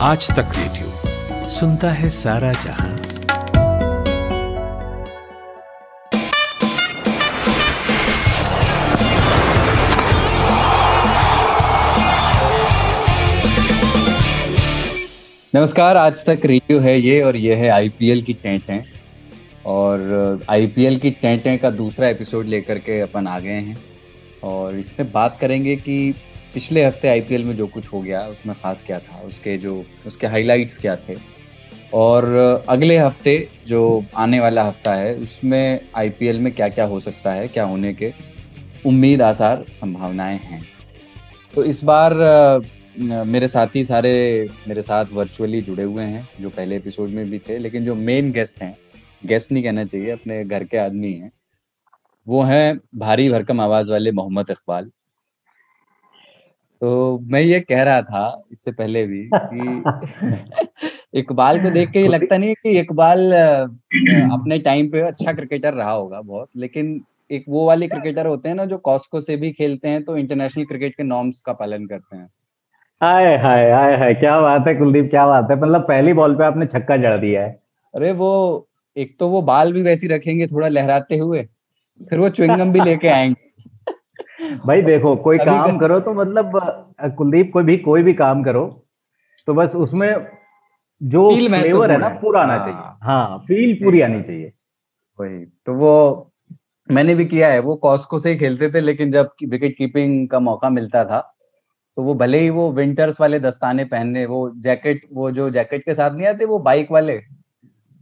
आज तक रेडियो सुनता है सारा जहां। नमस्कार, आज तक रेडियो है ये, और ये है आईपीएल की टेंटें। और आईपीएल की टेंटें का दूसरा एपिसोड लेकर के अपन आ गए हैं, और इसमें बात करेंगे कि पिछले हफ्ते आईपीएल में जो कुछ हो गया उसमें खास क्या था, उसके हाइलाइट्स क्या थे, और अगले हफ्ते जो आने वाला हफ्ता है उसमें आईपीएल में क्या क्या हो सकता है, क्या होने के उम्मीद, आसार, संभावनाएं हैं। तो इस बार मेरे साथी सारे मेरे साथ वर्चुअली जुड़े हुए हैं, जो पहले एपिसोड में भी थे, लेकिन जो मेन गेस्ट हैं, गेस्ट नहीं कहना चाहिए, अपने घर के आदमी हैं, वो हैं भारी भरकम आवाज वाले मोहम्मद इकबाल। तो मैं ये कह रहा था इससे पहले भी कि इकबाल को देख के ये लगता नहीं है कि इकबाल अपने टाइम पे अच्छा क्रिकेटर रहा होगा बहुत, लेकिन एक वो वाले क्रिकेटर होते हैं ना जो कॉस्को से भी खेलते हैं तो इंटरनेशनल क्रिकेट के नॉर्म्स का पालन करते हैं। हाय हाय हाय हाय, क्या बात है कुलदीप, क्या बात है। मतलब पहली बॉल पे आपने छक्का जड़ दिया है। अरे वो एक तो वो बाल भी वैसी रखेंगे थोड़ा लहराते हुए, फिर वो च्युइंगम भी लेके आएंगे। भाई देखो, कोई अभी काम करो तो मतलब कुलदीप, कोई भी काम करो तो बस उसमें जो फील फ्लेवर है महत्वपूर्ण ना है। पूरा आना चाहिए। हाँ, फील पूरी आनी चाहिए। वही तो, वो मैंने भी किया है। वो कॉस्को से ही खेलते थे, लेकिन जब विकेट कीपिंग का मौका मिलता था तो वो भले ही वो विंटर्स वाले दस्ताने पहनने, वो जैकेट, वो जो जैकेट के साथ नहीं आते वो बाइक वाले,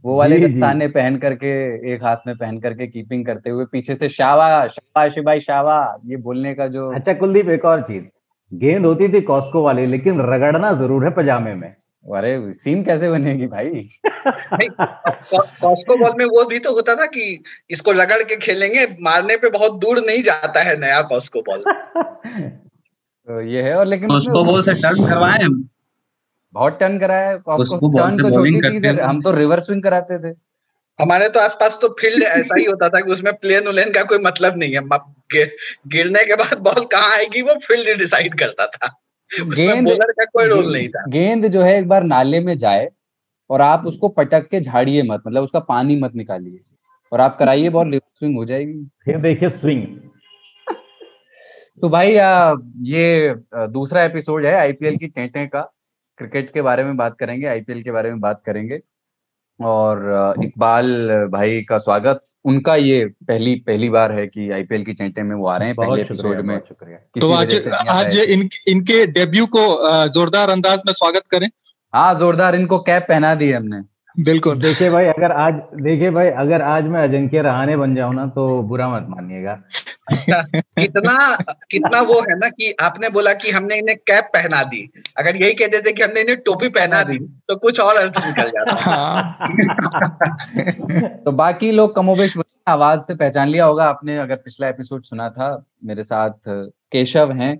वो वाले जी जी। दस्ताने पहन करके, एक हाथ में पहन करके कीपिंग करते हुए पीछे से शाबाश शाबाश भाई शाबाश ये बोलने का जो। अच्छा कुलदीप, एक और चीज, गेंद होती थी कॉस्को वाली, लेकिन रगड़ना जरूर है पजामे में। अरे सीन कैसे बनेगी भाई। नहीं, कॉस्को बॉल में वो भी तो होता था कि इसको रगड़ के खेलेंगे, मारने पे बहुत दूर नहीं जाता है नया कॉस्को बॉल। तो ये है, और लेकिन कॉस्को बॉल से टर्न करवाए हम, बहुत टर्न कराया है कॉस्को। उसको बॉल टर्न से तो बॉलिंग छोटी चीज करते है, हुए। हम तो रिवर्स स्विंग कराते थे। हमारे तो आसपास तो फील्ड ऐसा ही होता था कि उसमें प्लेन उलेन का कोई मतलब नहीं है। गिरने के बाद बॉल कहाँ आएगी वो फील्ड डिसाइड करता था, उसमें बॉलर का कोई रोल नहीं था। गेंद जो है एक बार नाले में जाए और आप उसको पटक के झाड़िए मत, मतलब उसका पानी मत निकालिए, और आप कराइए बॉल, रिवर्स स्विंग हो जाएगी। फिर देखिए स्विंग। तो भाई ये दूसरा एपिसोड है आईपीएल की टेंटे का। क्रिकेट के बारे में बात करेंगे, आईपीएल के बारे में बात करेंगे, और इकबाल भाई का स्वागत। उनका ये पहली बार है कि आईपीएल की टेंटे में वो आ रहे हैं पहले एपिसोड में। बहुत शुक्रिया। किसी वजह से नहीं आ आज पाए थे। इनके डेब्यू को जोरदार अंदाज में स्वागत करें। हाँ, जोरदार, इनको कैप पहना दी हमने। बिल्कुल। देखिए भाई, अगर आज मैं अजिंक्य रहाणे बन जाऊं ना तो बुरा मत मानिएगा। अच्छा, कितना वो है ना कि आपने बोला कि हमने इन्हें कैप पहना दी, अगर यही कहते थे कि हमने इन्हें टोपी पहना दी तो कुछ और अर्थ निकल जाता। हाँ। तो बाकी लोग कमोबेश आवाज से पहचान लिया होगा आपने, अगर पिछला एपिसोड सुना था। मेरे साथ केशव हैं।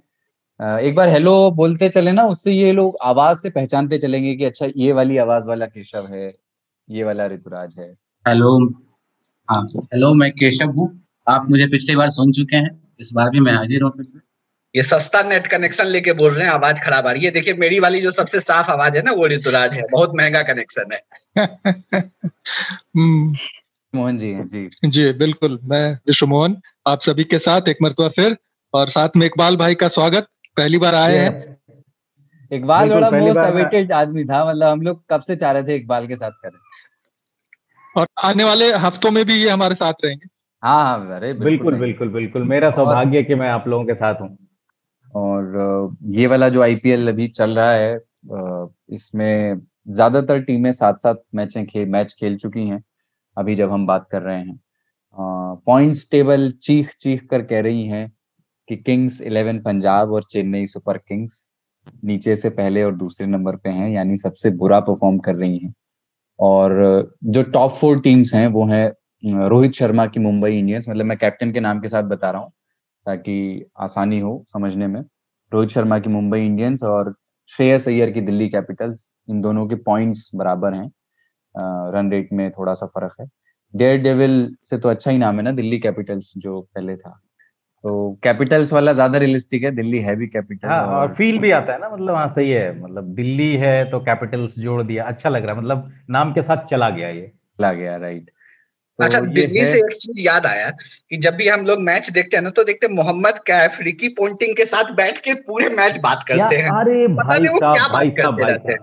एक बार हेलो बोलते चले ना, उससे ये लोग आवाज से पहचानते चलेंगे कि अच्छा ये वाली आवाज वाला केशव है, ये वाला ऋतुराज है। हेलो। हाँ, हेलो, मैं केशव हूँ। आप मुझे पिछली बार सुन चुके हैं, इस बार भी मैं हाजिर हूँ फिर से। ये सस्ता नेट कनेक्शन लेके बोल रहे हैं, आवाज खराब आ रही है। देखिए मेरी वाली जो सबसे साफ आवाज है ना वो ऋतुराज है, बहुत महंगा कनेक्शन है। मोहन जी हैं जी। जी बिल्कुल, मैं विश्व मोहन आप सभी के साथ एक मरतबा फिर, और साथ में इकबाल भाई का स्वागत। पहली बार आए हैं। इकबाल बिल्कुल, बड़ा पहली मोस्ट बार अवेटेड आदमी था, मतलब हम लोग कब से चाह रहे थे इकबाल के साथ करें, और आने वाले हफ्तों में भी ये हमारे साथ रहेंगे। हाँ अरे बिल्कुल बिल्कुल बिल्कुल, मेरा सौभाग्य कि मैं आप लोगों के साथ हूँ। और ये वाला जो आईपीएल अभी चल रहा है, इसमें ज्यादातर टीमें साथ साथ मैच खेल चुकी हैं अभी जब हम बात कर रहे हैं। पॉइंट्स टेबल चीख चीख कर कह रही हैं कि किंग्स 11 पंजाब और चेन्नई सुपर किंग्स नीचे से पहले और दूसरे नंबर पे हैं, यानी सबसे बुरा परफॉर्म कर रही हैं। और जो टॉप 4 टीम्स हैं वो हैं रोहित शर्मा की मुंबई इंडियंस, मतलब मैं कैप्टन के नाम के साथ बता रहा हूँ ताकि आसानी हो समझने में। रोहित शर्मा की मुंबई इंडियंस और श्रेयस अय्यर की दिल्ली कैपिटल्स, इन दोनों के पॉइंट्स बराबर हैं, रन रेट में थोड़ा सा फर्क है। डेयर डेविल से तो अच्छा ही नाम है ना दिल्ली कैपिटल्स जो पहले था। तो कैपिटल्स वाला ज्यादा रियलिस्टिक है, दिल्ली है भी कैपिटल। हाँ, और फील भी आता है ना, मतलब हाँ सही है, मतलब दिल्ली है तो कैपिटल्स जोड़ दिया, अच्छा लग रहा है, मतलब नाम के साथ चला गया ये। चला गया, राइट। अच्छा, तो ये दिल्ली है। से एक चीज याद आया कि जब भी हम लोग मैच देखते हैं ना, तो देखते हैं मोहम्मद कैफ रिकी पोंटिंग के साथ बैठ के पूरे मैच बात करते हैं। अरे पता नहीं वो क्या बात करते रहते हैं।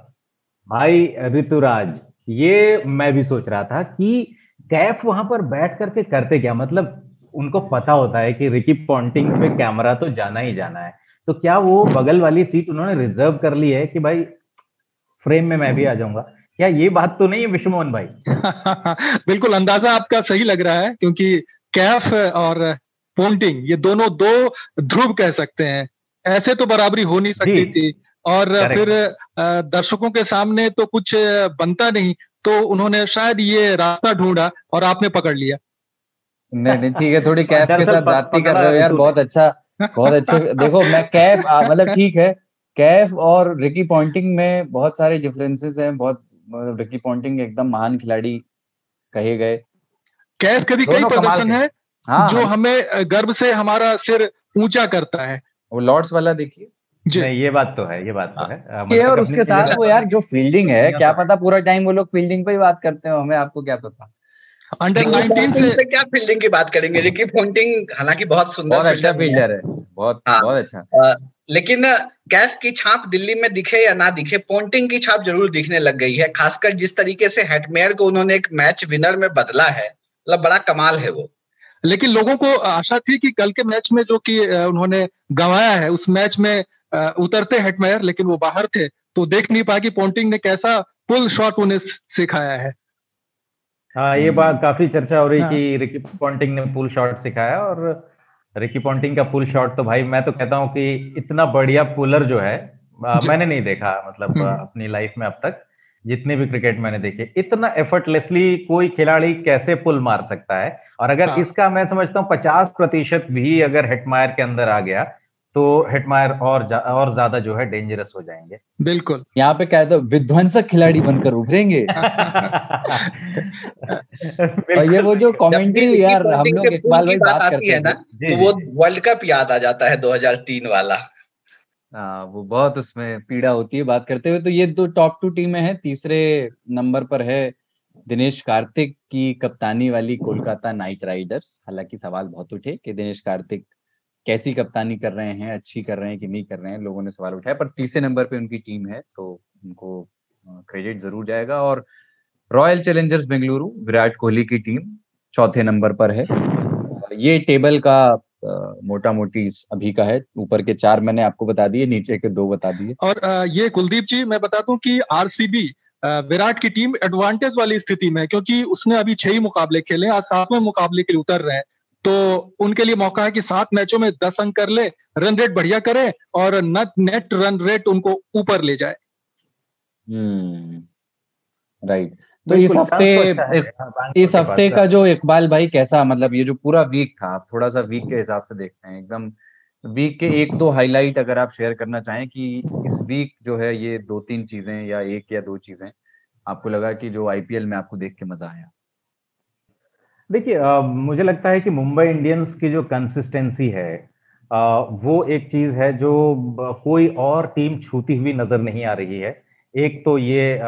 भाई ऋतुराज, ये मैं भी सोच रहा था कि कैफ वहां पर बैठ करके करते क्या, मतलब उनको पता होता है कि रिकी पॉन्टिंग पे कैमरा तो जाना ही जाना है, तो क्या वो बगल वाली सीट उन्होंने रिजर्व कर ली है कि भाई फ्रेम में मैं भी आ जाऊंगा? क्या ये बात तो नहीं है विश्वमोहन भाई? बिल्कुल अंदाजा आपका सही लग रहा है, क्योंकि कैफ और पोंटिंग ये दोनों दो ध्रुव कह सकते हैं, ऐसे तो बराबरी हो नहीं सकती थी। और फिर दर्शकों के सामने तो कुछ बनता नहीं, तो उन्होंने शायद ये रास्ता ढूंढा और आपने पकड़ लिया। नहीं ठीक है, थोड़ी कैफ के साथ जाती कर रहे हो यार, बहुत अच्छा, बहुत अच्छे। देखो मैं कैफ मतलब ठीक है, कैफ और रिकी पॉन्टिंग में बहुत सारे डिफरेंसेस हैं, बहुत मतलब रिकी पॉन्टिंग एकदम महान खिलाड़ी कहे गए। कैफ के भी कई प्रदर्शन है जो हमें गर्व से हमारा सिर ऊंचा करता है। वो लॉर्ड्स वाला देखिए। नहीं, ये बात तो है, ये बात तो है। ये और उसके साथ वो यार जो फील्डिंग है, क्या पता पूरा टाइम वो लोग फील्डिंग पे ही बात करते हो, हमें आपको क्या पता। अंडर 19 से क्या फील्डिंग की बात करेंगे? रिकी पॉन्टिंग हालांकि बहुत सुंदर, बहुत अच्छा फील्डर है, बहुत अच्छा। लेकिन कैफ की छाप दिल्ली में दिखे या ना दिखे, पॉन्टिंग की छाप जरूर दिखने लग गई है, खासकर जिस तरीके से हेटमेयर को उन्होंने एक मैच विनर में बदला है, मतलब बड़ा कमाल है वो। लेकिन लोगों को आशा थी कि कल के मैच में जो कि उन्होंने गंवाया है, उस मैच में उतरते हेटमेयर, लेकिन वो बाहर थे तो देख नहीं पाया कि पॉन्टिंग ने कैसा पुल शॉट उन्हें सिखाया है। हाँ, ये बात काफी चर्चा हो रही कि रिकी पॉन्टिंग ने पुल शॉट सिखाया, और रिकी पॉन्टिंग का पुल शॉट तो भाई मैं तो कहता हूँ कि इतना बढ़िया पुलर जो है मैंने नहीं देखा, मतलब अपनी लाइफ में अब तक जितने भी क्रिकेट मैंने देखे, इतना एफर्टलेसली कोई खिलाड़ी कैसे पुल मार सकता है। और अगर इसका मैं समझता हूँ 50% भी अगर हेटमायर के अंदर आ गया तो हेटमायर और ज्यादा जो है डेंजरस हो जाएंगे। बिल्कुल, यहाँ पे क्या, तो विध्वंसक खिलाड़ी बनकर उभरेंगे। और ये वो जो कमेंट्री यार हम लोग इकबाल भाई बात करते हैं ना, तो वो वर्ल्ड कप याद आ जाता है 2003 वाला। वो बहुत उसमें पीड़ा होती है बात करते हुए। तो ये दो टॉप 2 टीमें हैं। तीसरे नंबर पर है दिनेश कार्तिक की कप्तानी वाली कोलकाता नाइट राइडर्स। हालांकि सवाल बहुत उठे कि दिनेश कार्तिक कैसी कप्तानी कर रहे हैं, अच्छी कर रहे हैं कि नहीं कर रहे हैं, लोगों ने सवाल उठाया, पर तीसरे नंबर पे उनकी टीम है तो उनको क्रेडिट जरूर जाएगा। और रॉयल चैलेंजर्स बेंगलुरु, विराट कोहली की टीम चौथे नंबर पर है। ये टेबल का मोटा मोटी अभी का है। ऊपर के 4 मैंने आपको बता दिए, नीचे के 2 बता दिए। और ये कुलदीप जी मैं बता दूं कि आरसीबी विराट की टीम एडवांटेज वाली स्थिति में है, क्योंकि उसने अभी 6 ही मुकाबले खेले, आज 7वें मुकाबले के लिए उतर रहे हैं, तो उनके लिए मौका है कि 7 मैचों में 10 अंक कर ले, रन रेट बढ़िया करे और नेट रन रेट उनको ऊपर ले जाए। राइट। तो इस हफ्ते का जो इकबाल भाई कैसा, मतलब ये जो पूरा वीक था, आप थोड़ा सा वीक के हिसाब से देखते हैं, एकदम वीक के 1-2 हाईलाइट अगर आप शेयर करना चाहें कि इस वीक जो है ये 2-3 चीजें या 1 या 2 चीजें आपको लगा कि जो आईपीएल में आपको देख के मजा आया। देखिए, मुझे लगता है कि मुंबई इंडियंस की जो कंसिस्टेंसी है वो एक चीज है जो कोई और टीम छूती हुई नजर नहीं आ रही है। एक तो ये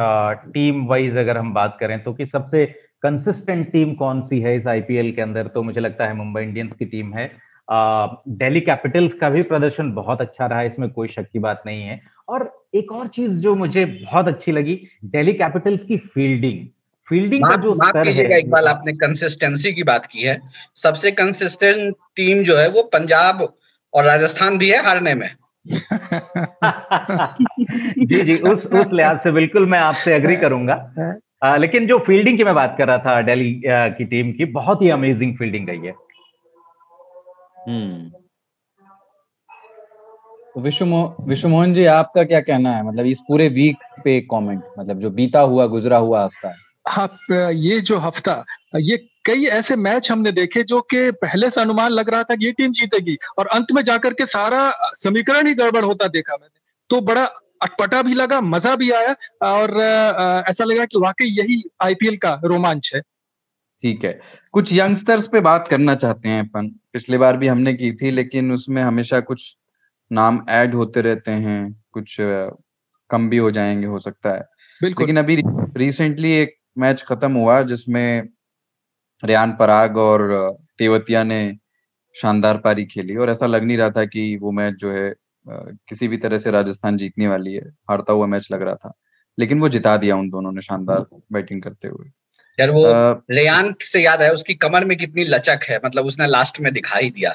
टीम वाइज अगर हम बात करें तो कि सबसे कंसिस्टेंट टीम कौन सी है इस आईपीएल के अंदर, तो मुझे लगता है मुंबई इंडियंस की टीम है। दिल्ली कैपिटल्स का भी प्रदर्शन बहुत अच्छा रहा है, इसमें कोई शक की बात नहीं है। और एक और चीज जो मुझे बहुत अच्छी लगी, दिल्ली कैपिटल्स की फील्डिंग का जो स्तर है। इकबाल, आपने कंसिस्टेंसी की बात की है, सबसे कंसिस्टेंट टीम जो है वो पंजाब और राजस्थान भी है हारने में। जी, उस लिहाज से बिल्कुल मैं आपसे एग्री करूंगा। लेकिन जो फील्डिंग की मैं बात कर रहा था, दिल्ली की टीम की बहुत ही अमेजिंग फील्डिंग रही है। विश्वमोहन जी, आपका क्या कहना है, मतलब इस पूरे वीक पे कमेंट, मतलब जो बीता हुआ गुजरा हुआ हफ्ता है। हाँ, ये जो हफ्ता, ये कई ऐसे मैच हमने देखे जो कि पहले से अनुमान लग रहा था कि ये टीम जीतेगी और अंत में जाकर के सारा समीकरण ही गड़बड़ होता देखा मैंने, तो बड़ा अटपटा भी लगा, मजा भी आया और ऐसा लगा कि वाकई यही आईपीएल का रोमांच है। ठीक है, कुछ यंगस्टर्स पे बात करना चाहते हैं अपन। पिछली बार भी हमने की थी, लेकिन उसमें हमेशा कुछ नाम ऐड होते रहते हैं, कुछ कम भी हो जाएंगे हो सकता है। लेकिन अभी रिसेंटली एक मैच खत्म हुआ जिसमें रेयान पराग और तेवतिया ने शानदार पारी खेली, और ऐसा लग नहीं रहा था कि वो मैच जो है किसी भी तरह से राजस्थान जीतने वाली है। हारता हुआ मैच लग रहा था, लेकिन वो जिता दिया उन दोनों ने शानदार बैटिंग करते हुए। यार वो रेयान से याद है, उसकी कमर में कितनी लचक है, मतलब उसने लास्ट में दिखा ही दिया।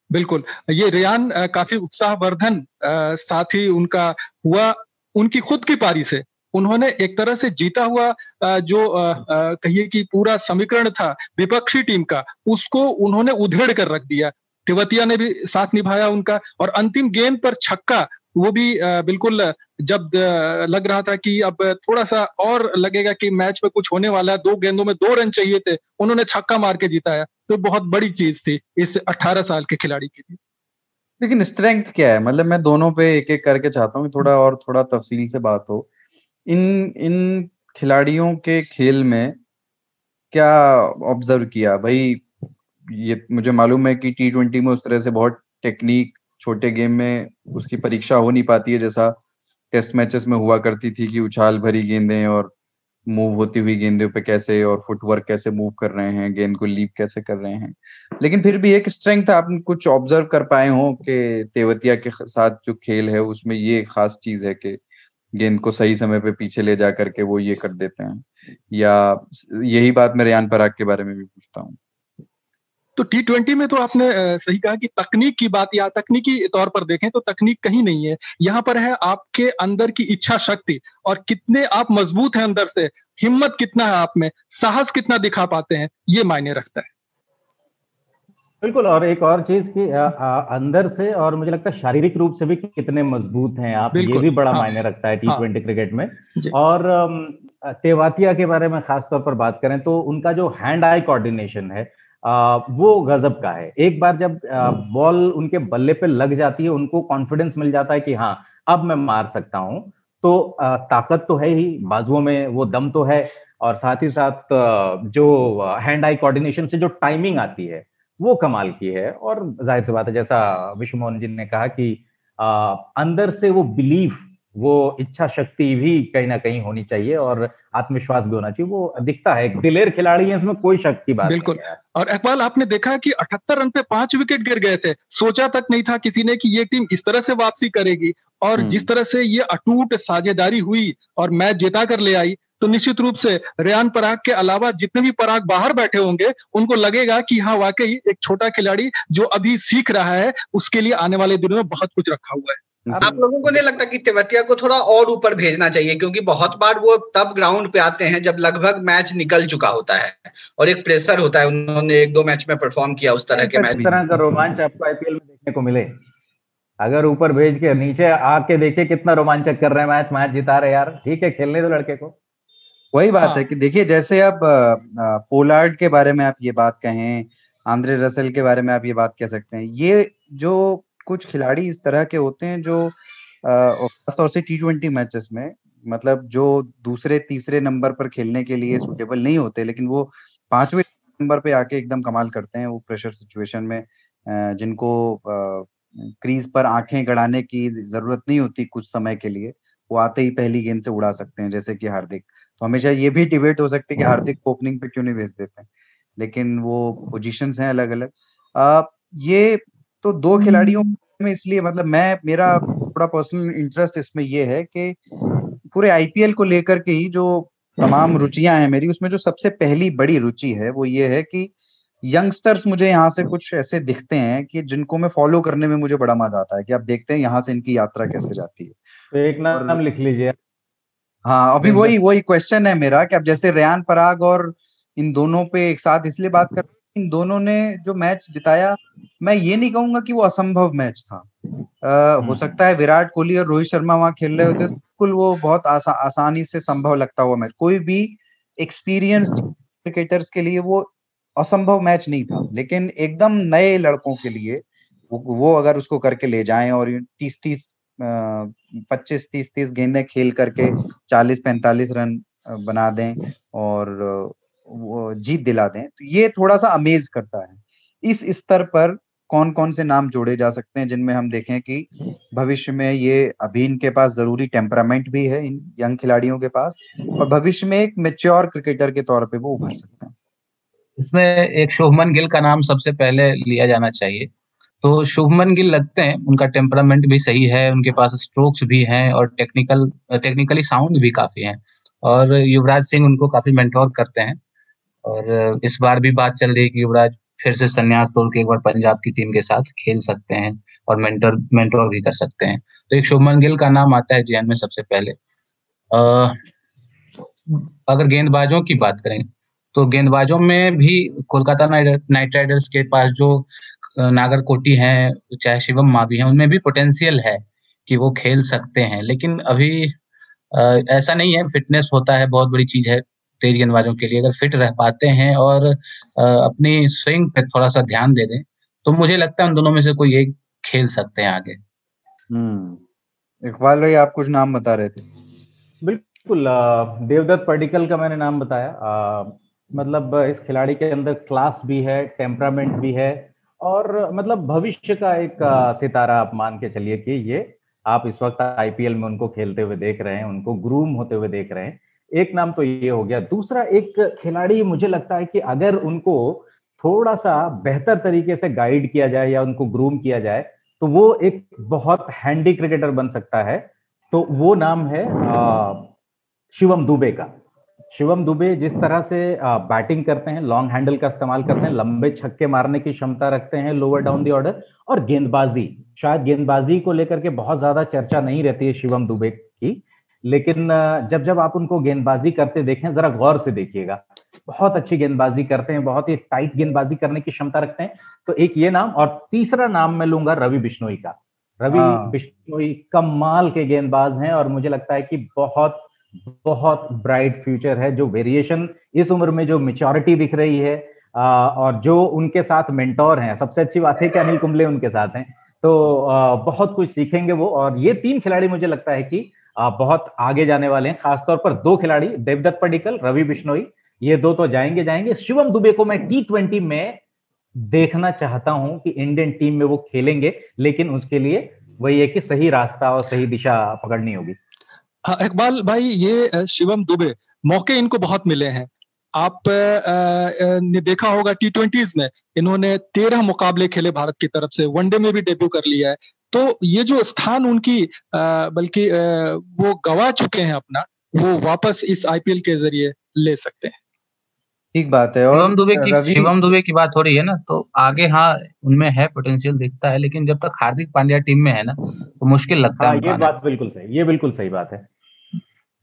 बिल्कुल, ये रेयान काफी उत्साहवर्धन साथ ही उनका हुआ उनकी खुद की पारी से। उन्होंने एक तरह से जीता हुआ जो कहिए कि पूरा समीकरण था विपक्षी टीम का, उसको उन्होंने उधेड़ कर रख दिया। तेवतिया ने भी साथ निभाया उनका, और अंतिम गेंद पर छक्का, वो भी बिल्कुल जब लग रहा था कि अब थोड़ा सा और लगेगा कि मैच में कुछ होने वाला है, 2 गेंदों में 2 रन चाहिए थे, उन्होंने छक्का मार के जिताया। तो बहुत बड़ी चीज थी इस 18 साल के खिलाड़ी के लिए। लेकिन स्ट्रेंथ क्या है, मतलब मैं दोनों पे एक एक करके चाहता हूँ थोड़ा तफसील से बात हो। इन खिलाड़ियों के खेल में क्या ऑब्जर्व किया भाई? ये मुझे मालूम है कि T20 में उस तरह से बहुत टेक्निक, छोटे गेम में उसकी परीक्षा हो नहीं पाती है जैसा टेस्ट मैचेस में हुआ करती थी, कि उछाल भरी गेंदें और मूव होती हुई गेंदों पे कैसे, और फुटवर्क कैसे मूव कर रहे हैं, गेंद को लीप कैसे कर रहे हैं। लेकिन फिर भी एक स्ट्रेंथ आप कुछ ऑब्जर्व कर पाए हो कि तेवतिया के साथ जो खेल है उसमें ये खास चीज है कि गेंद को सही समय पे पीछे ले जा करके वो ये कर देते हैं, या यही बात मैं रेयान पराग के बारे में भी पूछता हूँ। तो T20 में तो आपने सही कहा कि तकनीक की बात, या तकनीकी तौर पर देखें तो तकनीक कहीं नहीं है, यहाँ पर है आपके अंदर की इच्छा शक्ति, और कितने आप मजबूत हैं अंदर से, हिम्मत कितना है आप में, साहस कितना दिखा पाते हैं, ये मायने रखता है। बिल्कुल, और एक और चीज कि अंदर से, और मुझे लगता है शारीरिक रूप से भी कितने मजबूत हैं आप, ये भी बड़ा मायने रखता है T20 क्रिकेट में। और तेवातिया के बारे में खास तौर पर बात करें तो उनका जो हैंड आई कोऑर्डिनेशन है वो गजब का है। एक बार जब बॉल उनके बल्ले पे लग जाती है, उनको कॉन्फिडेंस मिल जाता है कि हाँ अब मैं मार सकता हूं। तो ताकत तो है ही, बाजुओं में वो दम तो है, और साथ ही साथ जो हैंड आई कोऑर्डिनेशन से जो टाइमिंग आती है वो कमाल की है। और जाहिर सी बात है, जैसा विश्व मोहन जी ने कहा कि अंदर से वो बिलीफ, वो इच्छा शक्ति भी कहीं ना कहीं होनी चाहिए, और आत्मविश्वास भी होना चाहिए। वो दिखता है, एक दिलेर खिलाड़ी है, इसमें कोई शक की बात बिल्कुल नहीं है। और इकबाल, आपने देखा कि 78 रन पे 5 विकेट गिर गए थे। सोचा तक नहीं था किसी ने कि ये टीम इस तरह से वापसी करेगी, और जिस तरह से ये अटूट साझेदारी हुई और मैच जिता कर ले आई, तो निश्चित रूप से रेयान पराग के अलावा जितने भी पराग बाहर बैठे होंगे, उनको लगेगा कि हाँ वाकई एक छोटा खिलाड़ी जो अभी सीख रहा है, उसके लिए आने वाले दिनों में बहुत कुछ रखा हुआ है। आप लोगों को नहीं लगता कि तेवतिया को थोड़ा और ऊपर भेजना चाहिए? क्योंकि बहुत बार वो तब ग्राउंड पे आते हैं जब लगभग मैच निकल चुका होता है और एक प्रेशर होता है। उन्होंने 1-2 मैच में परफॉर्म किया उस तरह के मैच। इस तरह का रोमांच आपको आईपीएल में देखने को मिले? अगर ऊपर भेज के नीचे आके देखिए कितना रोमांचक कर रहे हैं, मैच जिता रहे यार। ठीक है, खेलने दो लड़के को। वही बात है कि देखिए, जैसे अब पोलार्ड के बारे में आप ये बात कहें, आंद्रे रसेल के बारे में आप ये बात कह सकते हैं, ये जो कुछ खिलाड़ी इस तरह के होते हैं जो खासतौर से T20 मैचेस में, मतलब जो दूसरे तीसरे नंबर पर खेलने के लिए सूटेबल नहीं होते, लेकिन वो 5वें नंबर पे आके एकदम कमाल करते हैं। वो प्रेशर सिचुएशन में जिनको क्रीज पर आंखें गड़ाने की जरूरत नहीं होती कुछ समय के लिए, वो आते ही पहली गेंद से उड़ा सकते हैं, जैसे कि हार्दिक। तो हमेशा ये भी डिबेट हो सकती है कि हार्दिक को ओपनिंग पे क्यों नहीं भेज देते हैं, लेकिन वो पोजीशंस हैं अलग अलग। ये तो 2 खिलाड़ियों में, इसलिए मतलब मेरा थोड़ा पर्सनल इंटरेस्ट इसमें ये है कि पूरे आईपीएल को लेकर के ही जो तमाम रुचियां हैं मेरी, उसमें जो सबसे पहली बड़ी रुचि है वो ये है कि यंगस्टर्स मुझे यहाँ से कुछ ऐसे दिखते हैं कि जिनको मैं फॉलो करने में मुझे बड़ा मजा आता है कि आप देखते हैं यहाँ से इनकी यात्रा कैसे जाती है। तो एक नाम लिख लीजिए। हाँ, अभी वही क्वेश्चन है मेरा कि अब जैसे रेयान पराग और इन दोनों पे एक साथ इसलिए बात कर रहे हैं, इन दोनों ने जो मैच जिताया, मैं ये नहीं कहूंगा कि वो असंभव मैच था। हो सकता है विराट कोहली और रोहित शर्मा वहां खेल रहे होते तो बिल्कुल वो बहुत आसानी से संभव लगता हुआ मैच, कोई भी एक्सपीरियंस्ड क्रिकेटर्स के लिए वो असंभव मैच नहीं था। लेकिन एकदम नए लड़कों के लिए वो अगर उसको करके ले जाएं और 25-30 गेंदें खेल करके 40-45 रन बना दें, और जीत दिला दें, तो ये थोड़ा सा अमेज करता है। इस स्तर पर कौन कौन से नाम जोड़े जा सकते हैं जिनमें हम देखें कि भविष्य में ये, अभी इनके पास जरूरी टेम्परामेंट भी है इन यंग खिलाड़ियों के पास, और भविष्य में एक मैच्योर क्रिकेटर के तौर पे वो उभर सकते हैं। इसमें एक शुभमन गिल का नाम सबसे पहले लिया जाना चाहिए। तो शुभमन गिल लगते हैं, उनका टेम्परामेंट भी सही है, उनके पास स्ट्रोक्स भी हैं और टेक्निकली साउंड भी काफी हैं, और युवराज सिंह उनको काफी मेंटोर करते हैं। और इस बार भी बात चल रही है कि युवराज फिर से संन्यास तोड़ के एक बार पंजाब की टीम के साथ खेल सकते हैं और मेंटोर भी कर सकते हैं। तो एक शुभमन गिल का नाम आता है जेएन में सबसे पहले। अगर गेंदबाजों की बात करें तो गेंदबाजों में भी कोलकाता नाइट राइडर्स के पास जो नागरकोटी हैं, चाहे शिवम मावी हैं, उनमें भी पोटेंशियल है कि वो खेल सकते हैं, लेकिन अभी ऐसा नहीं है। फिटनेस होता है बहुत बड़ी चीज है तेज गेंदबाजों के लिए। अगर फिट रह पाते हैं और अपनी स्विंग पे थोड़ा सा ध्यान दे दें तो मुझे लगता है उन दोनों में से कोई एक खेल सकते हैं आगे। इकबाल भाई, आप कुछ नाम बता रहे थे। बिल्कुल, देवदत्त पडिक्कल का मैंने नाम बताया। मतलब इस खिलाड़ी के अंदर क्लास भी है, टेम्परामेंट भी है, और मतलब भविष्य का एक सितारा आप मान के चलिए कि ये आप इस वक्त आईपीएल में उनको खेलते हुए देख रहे हैं, उनको ग्रूम होते हुए देख रहे हैं। एक नाम तो ये हो गया। दूसरा एक खिलाड़ी मुझे लगता है कि अगर उनको थोड़ा सा बेहतर तरीके से गाइड किया जाए या उनको ग्रूम किया जाए तो वो एक बहुत हैंडी क्रिकेटर बन सकता है। तो वो नाम है शिवम दुबे का। शिवम दुबे जिस तरह से बैटिंग करते हैं, लॉन्ग हैंडल का इस्तेमाल करते हैं, लंबे छक्के मारने की क्षमता रखते हैं लोअर डाउन द ऑर्डर, और गेंदबाजी, शायद गेंदबाजी को लेकर के बहुत ज्यादा चर्चा नहीं रहती है शिवम दुबे की, लेकिन जब जब आप उनको गेंदबाजी करते देखें, जरा गौर से देखिएगा, बहुत अच्छी गेंदबाजी करते हैं, बहुत ही टाइट गेंदबाजी करने की क्षमता रखते हैं। तो एक ये नाम, और तीसरा नाम मैं लूंगा रवि बिश्नोई का। रवि बिश्नोई कमाल के गेंदबाज हैं और मुझे लगता है कि बहुत बहुत ब्राइट फ्यूचर है। जो वेरिएशन इस उम्र में, जो मेच्योरिटी दिख रही है, और जो उनके साथ मेंटोर हैं, सबसे अच्छी बात है कि अनिल कुंबले उनके साथ हैं, तो बहुत कुछ सीखेंगे वो। और ये तीन खिलाड़ी मुझे लगता है कि बहुत आगे जाने वाले हैं। खासतौर पर दो खिलाड़ी, देवदत्त पडिक्कल, रवि बिश्नोई, ये दो तो जाएंगे। शिवम दुबे को मैं T20 में देखना चाहता हूं कि इंडियन टीम में वो खेलेंगे, लेकिन उसके लिए वही है कि सही रास्ता और सही दिशा पकड़नी होगी। हाँ इकबाल भाई, ये शिवम दुबे, मौके इनको बहुत मिले हैं। आप ने देखा होगा T20s में इन्होंने 13 मुकाबले खेले भारत की तरफ से, वनडे में भी डेब्यू कर लिया है। तो ये जो स्थान उनकी बल्कि वो गवा चुके हैं अपना, वो वापस इस आईपीएल के जरिए ले सकते हैं। ठीक बात है। और शिवम दुबे की बात हो रही है ना, तो आगे हाँ उनमें है, पोटेंशियल दिखता है, लेकिन जब तक हार्दिक पांड्या टीम में है ना तो मुश्किल लगता है। ये बात बिल्कुल सही, ये बिल्कुल सही बात है,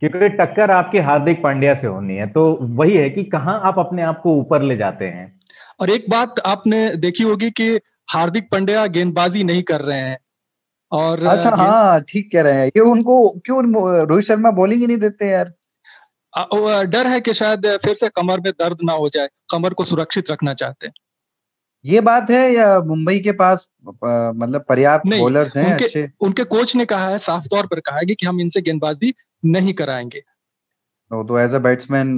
क्योंकि टक्कर आपकी हार्दिक पांड्या से होनी है। तो वही है कि कहां आप अपने आप को ऊपर ले जाते हैं। और एक बात आपने देखी होगी कि हार्दिक पांड्या गेंदबाजी नहीं कर रहे हैं। और अच्छा, हाँ ठीक कह रहे हैं। ये उनको क्यों रोहित शर्मा बॉलिंग ही नहीं देते यार? डर है कि शायद फिर से कमर में दर्द ना हो जाए, कमर को सुरक्षित रखना चाहते हैं। ये बात है, या मुंबई के पास मतलब पर्याप्त बॉलर्स हैं अच्छे? उनके कोच ने कहा है, साफ तौर पर कहा है कि हम इनसे गेंदबाजी नहीं कराएंगे। तो एज अ बैट्समैन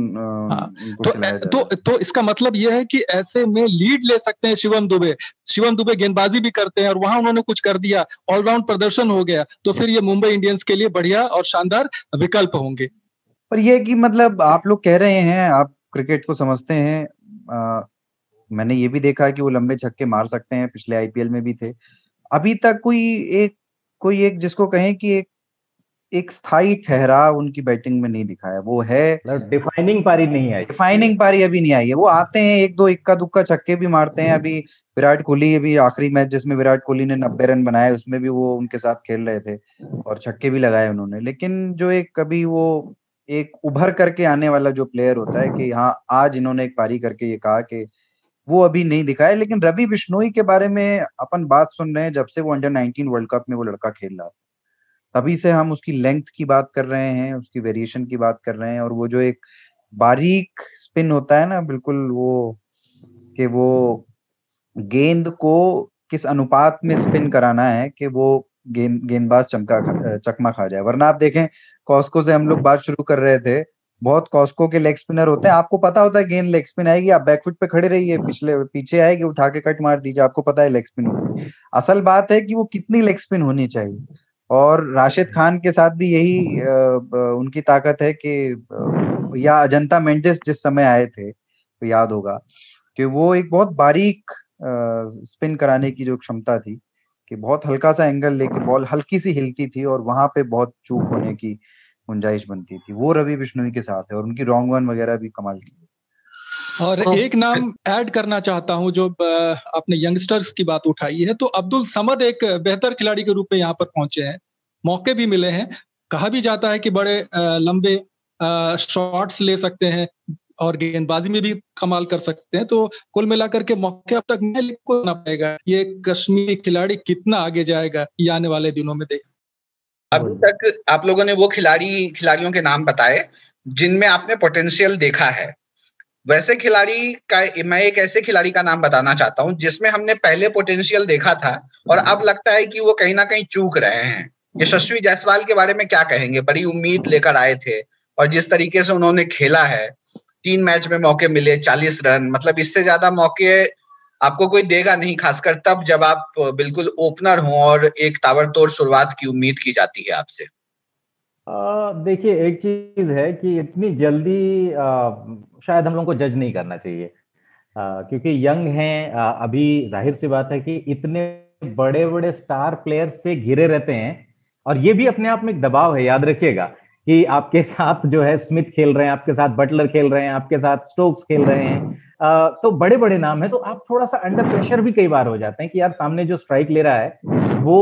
तो इसका मतलब यह है कि ऐसे में लीड ले सकते हैं शिवम दुबे। शिवम दुबे गेंदबाजी भी करते हैं और वहां उन्होंने कुछ कर दिया, ऑलराउंड प्रदर्शन हो गया, तो फिर ये मुंबई इंडियंस के लिए बढ़िया और शानदार विकल्प होंगे। पर ये कि मतलब आप लोग कह रहे हैं, आप क्रिकेट को समझते हैं, मैंने ये भी देखा है कि वो लंबे छक्के मार सकते हैं, पिछले आईपीएल में भी थे। अभी तक कोई एक जिसको कहें कि एक स्थायी ठहराव उनकी बैटिंग में नहीं दिखाया। वो है डिफाइनिंग पारी नहीं आई, डिफाइनिंग पारी अभी नहीं आई है। वो आते हैं, एक दो इक्का दुक्का छक्के भी मारते हैं। अभी विराट कोहली, अभी आखिरी मैच जिसमें विराट कोहली ने 90 रन बनाए, उसमें भी वो उनके साथ खेल रहे थे और छक्के भी लगाए उन्होंने। लेकिन जो एक कभी वो एक उभर करके आने वाला जो प्लेयर होता है कि हाँ आज इन्होंने एक पारी करके ये कहा, कि वो अभी नहीं दिखाया। लेकिन रवि बिश्नोई के बारे में अपन बात सुन रहे हैं जब से वो अंडर-19 वर्ल्ड कप में वो लड़का खेल रहा, तभी से हम उसकी लेंथ की बात कर रहे हैं, उसकी वेरिएशन की बात कर रहे हैं। और वो जो एक बारीक स्पिन होता है ना, बिल्कुल वो कि वो गेंद को किस अनुपात में स्पिन कराना है कि वो गेंदबाज चकमा खा जाए। वरना आप देखें, कॉस्को से हम लोग बात शुरू कर रहे थे, बहुत कॉस्को के लेग स्पिनर होते हैं, आपको पता होता है गेंद लेग स्पिन आएगी, आप बैकफुट पे खड़े रहिए, पीछे आएगी, उठा के कट मार दीजिए, आपको पता है लेग स्पिन होगी। असल बात है कि वो कितनी लेग स्पिन होनी चाहिए, और राशिद खान के साथ भी यही उनकी ताकत है कि या अजंता मेंडिस जिस समय आए थे तो याद होगा कि वो एक बहुत बारीक स्पिन कराने की जो क्षमता थी, कि बहुत हल्का सा एंगल लेके बॉल हल्की सी हिलती थी और वहां पे बहुत चूक होने की गुंजाइश बनती थी, वो रवि बिश्नोई के साथ है, और उनकी रॉन्ग वन वगैरह भी कमाल की। और एक नाम ऐड करना चाहता हूं, जो आपने यंगस्टर्स की बात उठाई है, तो अब्दुल समद एक बेहतर खिलाड़ी के रूप में यहाँ पर पहुंचे हैं, मौके भी मिले हैं, कहा भी जाता है कि बड़े लंबे शॉट्स ले सकते हैं और गेंदबाजी में भी कमाल कर सकते हैं, तो कुल मिलाकर के मौके अब तक मिल को ना पाएगा, ये कश्मीरी खिलाड़ी कितना आगे जाएगा ये आने वाले दिनों में देखें। अभी तक आप लोगों ने वो खिलाड़ियों के नाम बताए जिनमें आपने पोटेंशियल देखा है, वैसे खिलाड़ी का मैं एक ऐसे खिलाड़ी का नाम बताना चाहता हूं जिसमें हमने पहले पोटेंशियल देखा था और अब लगता है कि वो कहीं ना कहीं चूक रहे हैं। यशस्वी जायसवाल के बारे में क्या कहेंगे? बड़ी उम्मीद लेकर आए थे और जिस तरीके से उन्होंने खेला है, 3 मैच में मौके मिले, 40 रन, मतलब इससे ज्यादा मौके आपको कोई देगा नहीं, खासकर तब जब आप बिल्कुल ओपनर हो और एक ताबड़तोड़ शुरुआत की उम्मीद की जाती है आपसे। देखिए, एक चीज है कि इतनी जल्दी शायद हम लोग को जज नहीं करना चाहिए, क्योंकि यंग हैं, अभी जाहिर सी बात है कि इतने बड़े बड़े स्टार प्लेयर्स से घिरे रहते हैं, और ये भी अपने आप में एक दबाव है। याद रखिएगा कि आपके साथ जो है स्मिथ खेल रहे हैं, आपके साथ बटलर खेल रहे हैं, आपके साथ स्टोक्स खेल रहे हैं, तो बड़े बड़े नाम है, तो आप थोड़ा सा अंडर प्रेशर भी कई बार हो जाते हैं कि यार सामने जो स्ट्राइक ले रहा है वो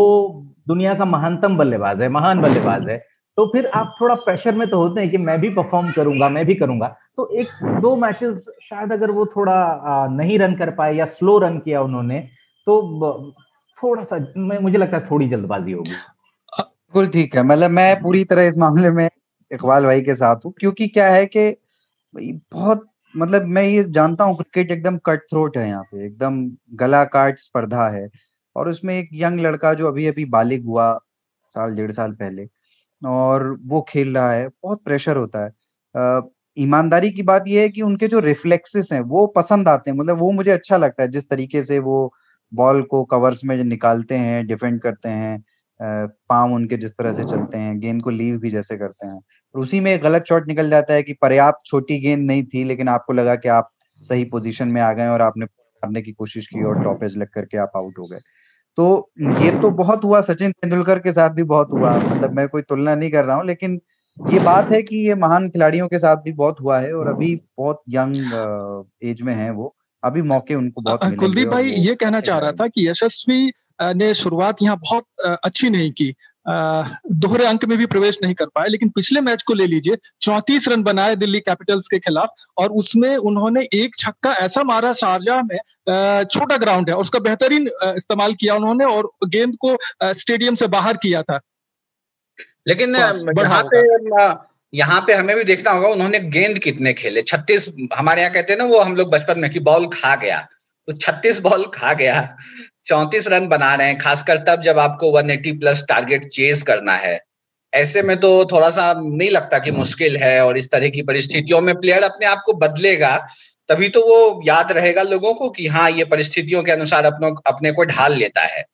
दुनिया का महानतम बल्लेबाज है, महान बल्लेबाज है, तो फिर आप थोड़ा प्रेशर में तो होते हैं कि मैं भी परफॉर्म करूंगा, मैं भी करूंगा। तो 1-2 मैचेस शायद अगर वो थोड़ा नहीं रन कर पाए या स्लो रन किया उन्होंने, तो थोड़ा सा मुझे लगता है थोड़ी जल्दबाजी होगी। बिल्कुल ठीक है, मतलब मैं पूरी तरह इस मामले में इकबाल भाई के साथ हूँ, क्योंकि क्या है कि बहुत, मतलब मैं ये जानता हूँ क्रिकेट एकदम कट थ्रोट है, यहाँ पे एकदम गला काट स्पर्धा है, और उसमें एक यंग लड़का जो अभी अभी बालिग हुआ 1.5 साल पहले, और वो खेल रहा है, बहुत प्रेशर होता है। ईमानदारी की बात ये है कि उनके जो रिफ्लेक्सेस हैं वो पसंद आते हैं, मतलब वो मुझे अच्छा लगता है, जिस तरीके से वो बॉल को कवर्स में निकालते हैं, डिफेंड करते हैं, पाम उनके जिस तरह से चलते हैं, गेंद को लीव भी जैसे करते हैं, और उसी में एक गलत शॉट निकल जाता है कि पर्याप्त छोटी गेंद नहीं थी, लेकिन आपको लगा कि आप सही पोजीशन में आ गए और आपने मारने की कोशिश की और टॉप एज लग करके आप आउट हो गए। तो ये तो बहुत हुआ, सचिन तेंदुलकर के साथ भी बहुत हुआ, मतलब मैं कोई तुलना नहीं कर रहा हूँ, लेकिन ये बात है कि ये महान खिलाड़ियों के साथ भी बहुत हुआ है, और अभी बहुत यंग एज में हैं वो, अभी मौके उनको बहुत मिलेंगे। कुलदीप भाई ये कहना चाह रहा था कि यशस्वी ने शुरुआत यहाँ बहुत अच्छी नहीं की, दोहरे अंक में भी प्रवेश नहीं कर पाए, लेकिन पिछले मैच को ले लीजिए, 34 रन बनाए दिल्ली कैपिटल्स के खिलाफ, और उसमें उन्होंने एक छक्का ऐसा मारा, शारजाह में छोटा ग्राउंड है, उसका बेहतरीन इस्तेमाल किया उन्होंने और गेंद को स्टेडियम से बाहर किया था। लेकिन यहाँ पे हमें भी देखना होगा उन्होंने गेंद कितने खेले। 36, हमारे यहाँ कहते हैं ना, वो हम लोग बचपन में कि बॉल खा गया, तो 36 बॉल खा गया, 34 रन बना रहे हैं, खासकर तब जब आपको 180 प्लस टारगेट चेज करना है। ऐसे में तो थोड़ा सा नहीं लगता कि मुश्किल है, और इस तरह की परिस्थितियों में प्लेयर अपने आप को बदलेगा, तभी तो वो याद रहेगा लोगों को कि हाँ, ये परिस्थितियों के अनुसार अपने को ढाल लेता है।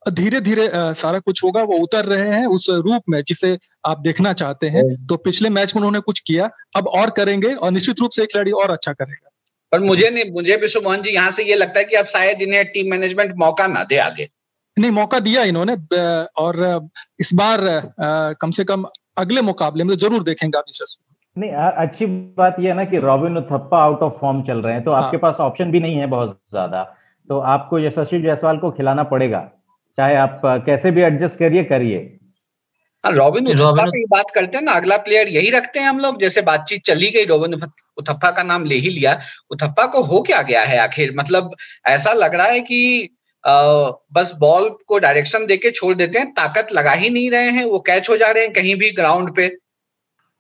धीरे धीरे सारा कुछ होगा, वो उतर रहे हैं उस रूप में जिसे आप देखना चाहते हैं। तो पिछले मैच में उन्होंने कुछ किया, अब और करेंगे, और निश्चित रूप से एक खिलाड़ी और अच्छा करेगा। पर मुझे भी सुमन जी यहाँ से ये लगता है कि अब शायद इन्हें टीम मैनेजमेंट मौका ना दे आगे। नहीं, मौका दिया इन्होंने, और इस बार कम से कम अगले मुकाबले में जरूर देखेंगे आप यशस्वी। नहीं, अच्छी बात यह है ना कि robin Uthappa out of form चल रहे हैं, तो आपके पास ऑप्शन भी नहीं है बहुत ज्यादा, तो आपको यशस्वी जायसवाल को खिलाना पड़ेगा, चाहे आप कैसे भी एडजस्ट करिए। रॉबिन उथप्पा की बात करते हैं ना, अगला प्लेयर यही रखते हैं हम लोग, जैसे बातचीत चली गई, रॉबिन उथप्पा का नाम ले ही लिया। उथप्पा को हो क्या गया है आखिर? मतलब ऐसा लग रहा है कि बस बॉल को डायरेक्शन देके छोड़ देते हैं, ताकत लगा ही नहीं रहे हैं, वो कैच हो जा रहे हैं कहीं भी ग्राउंड पे।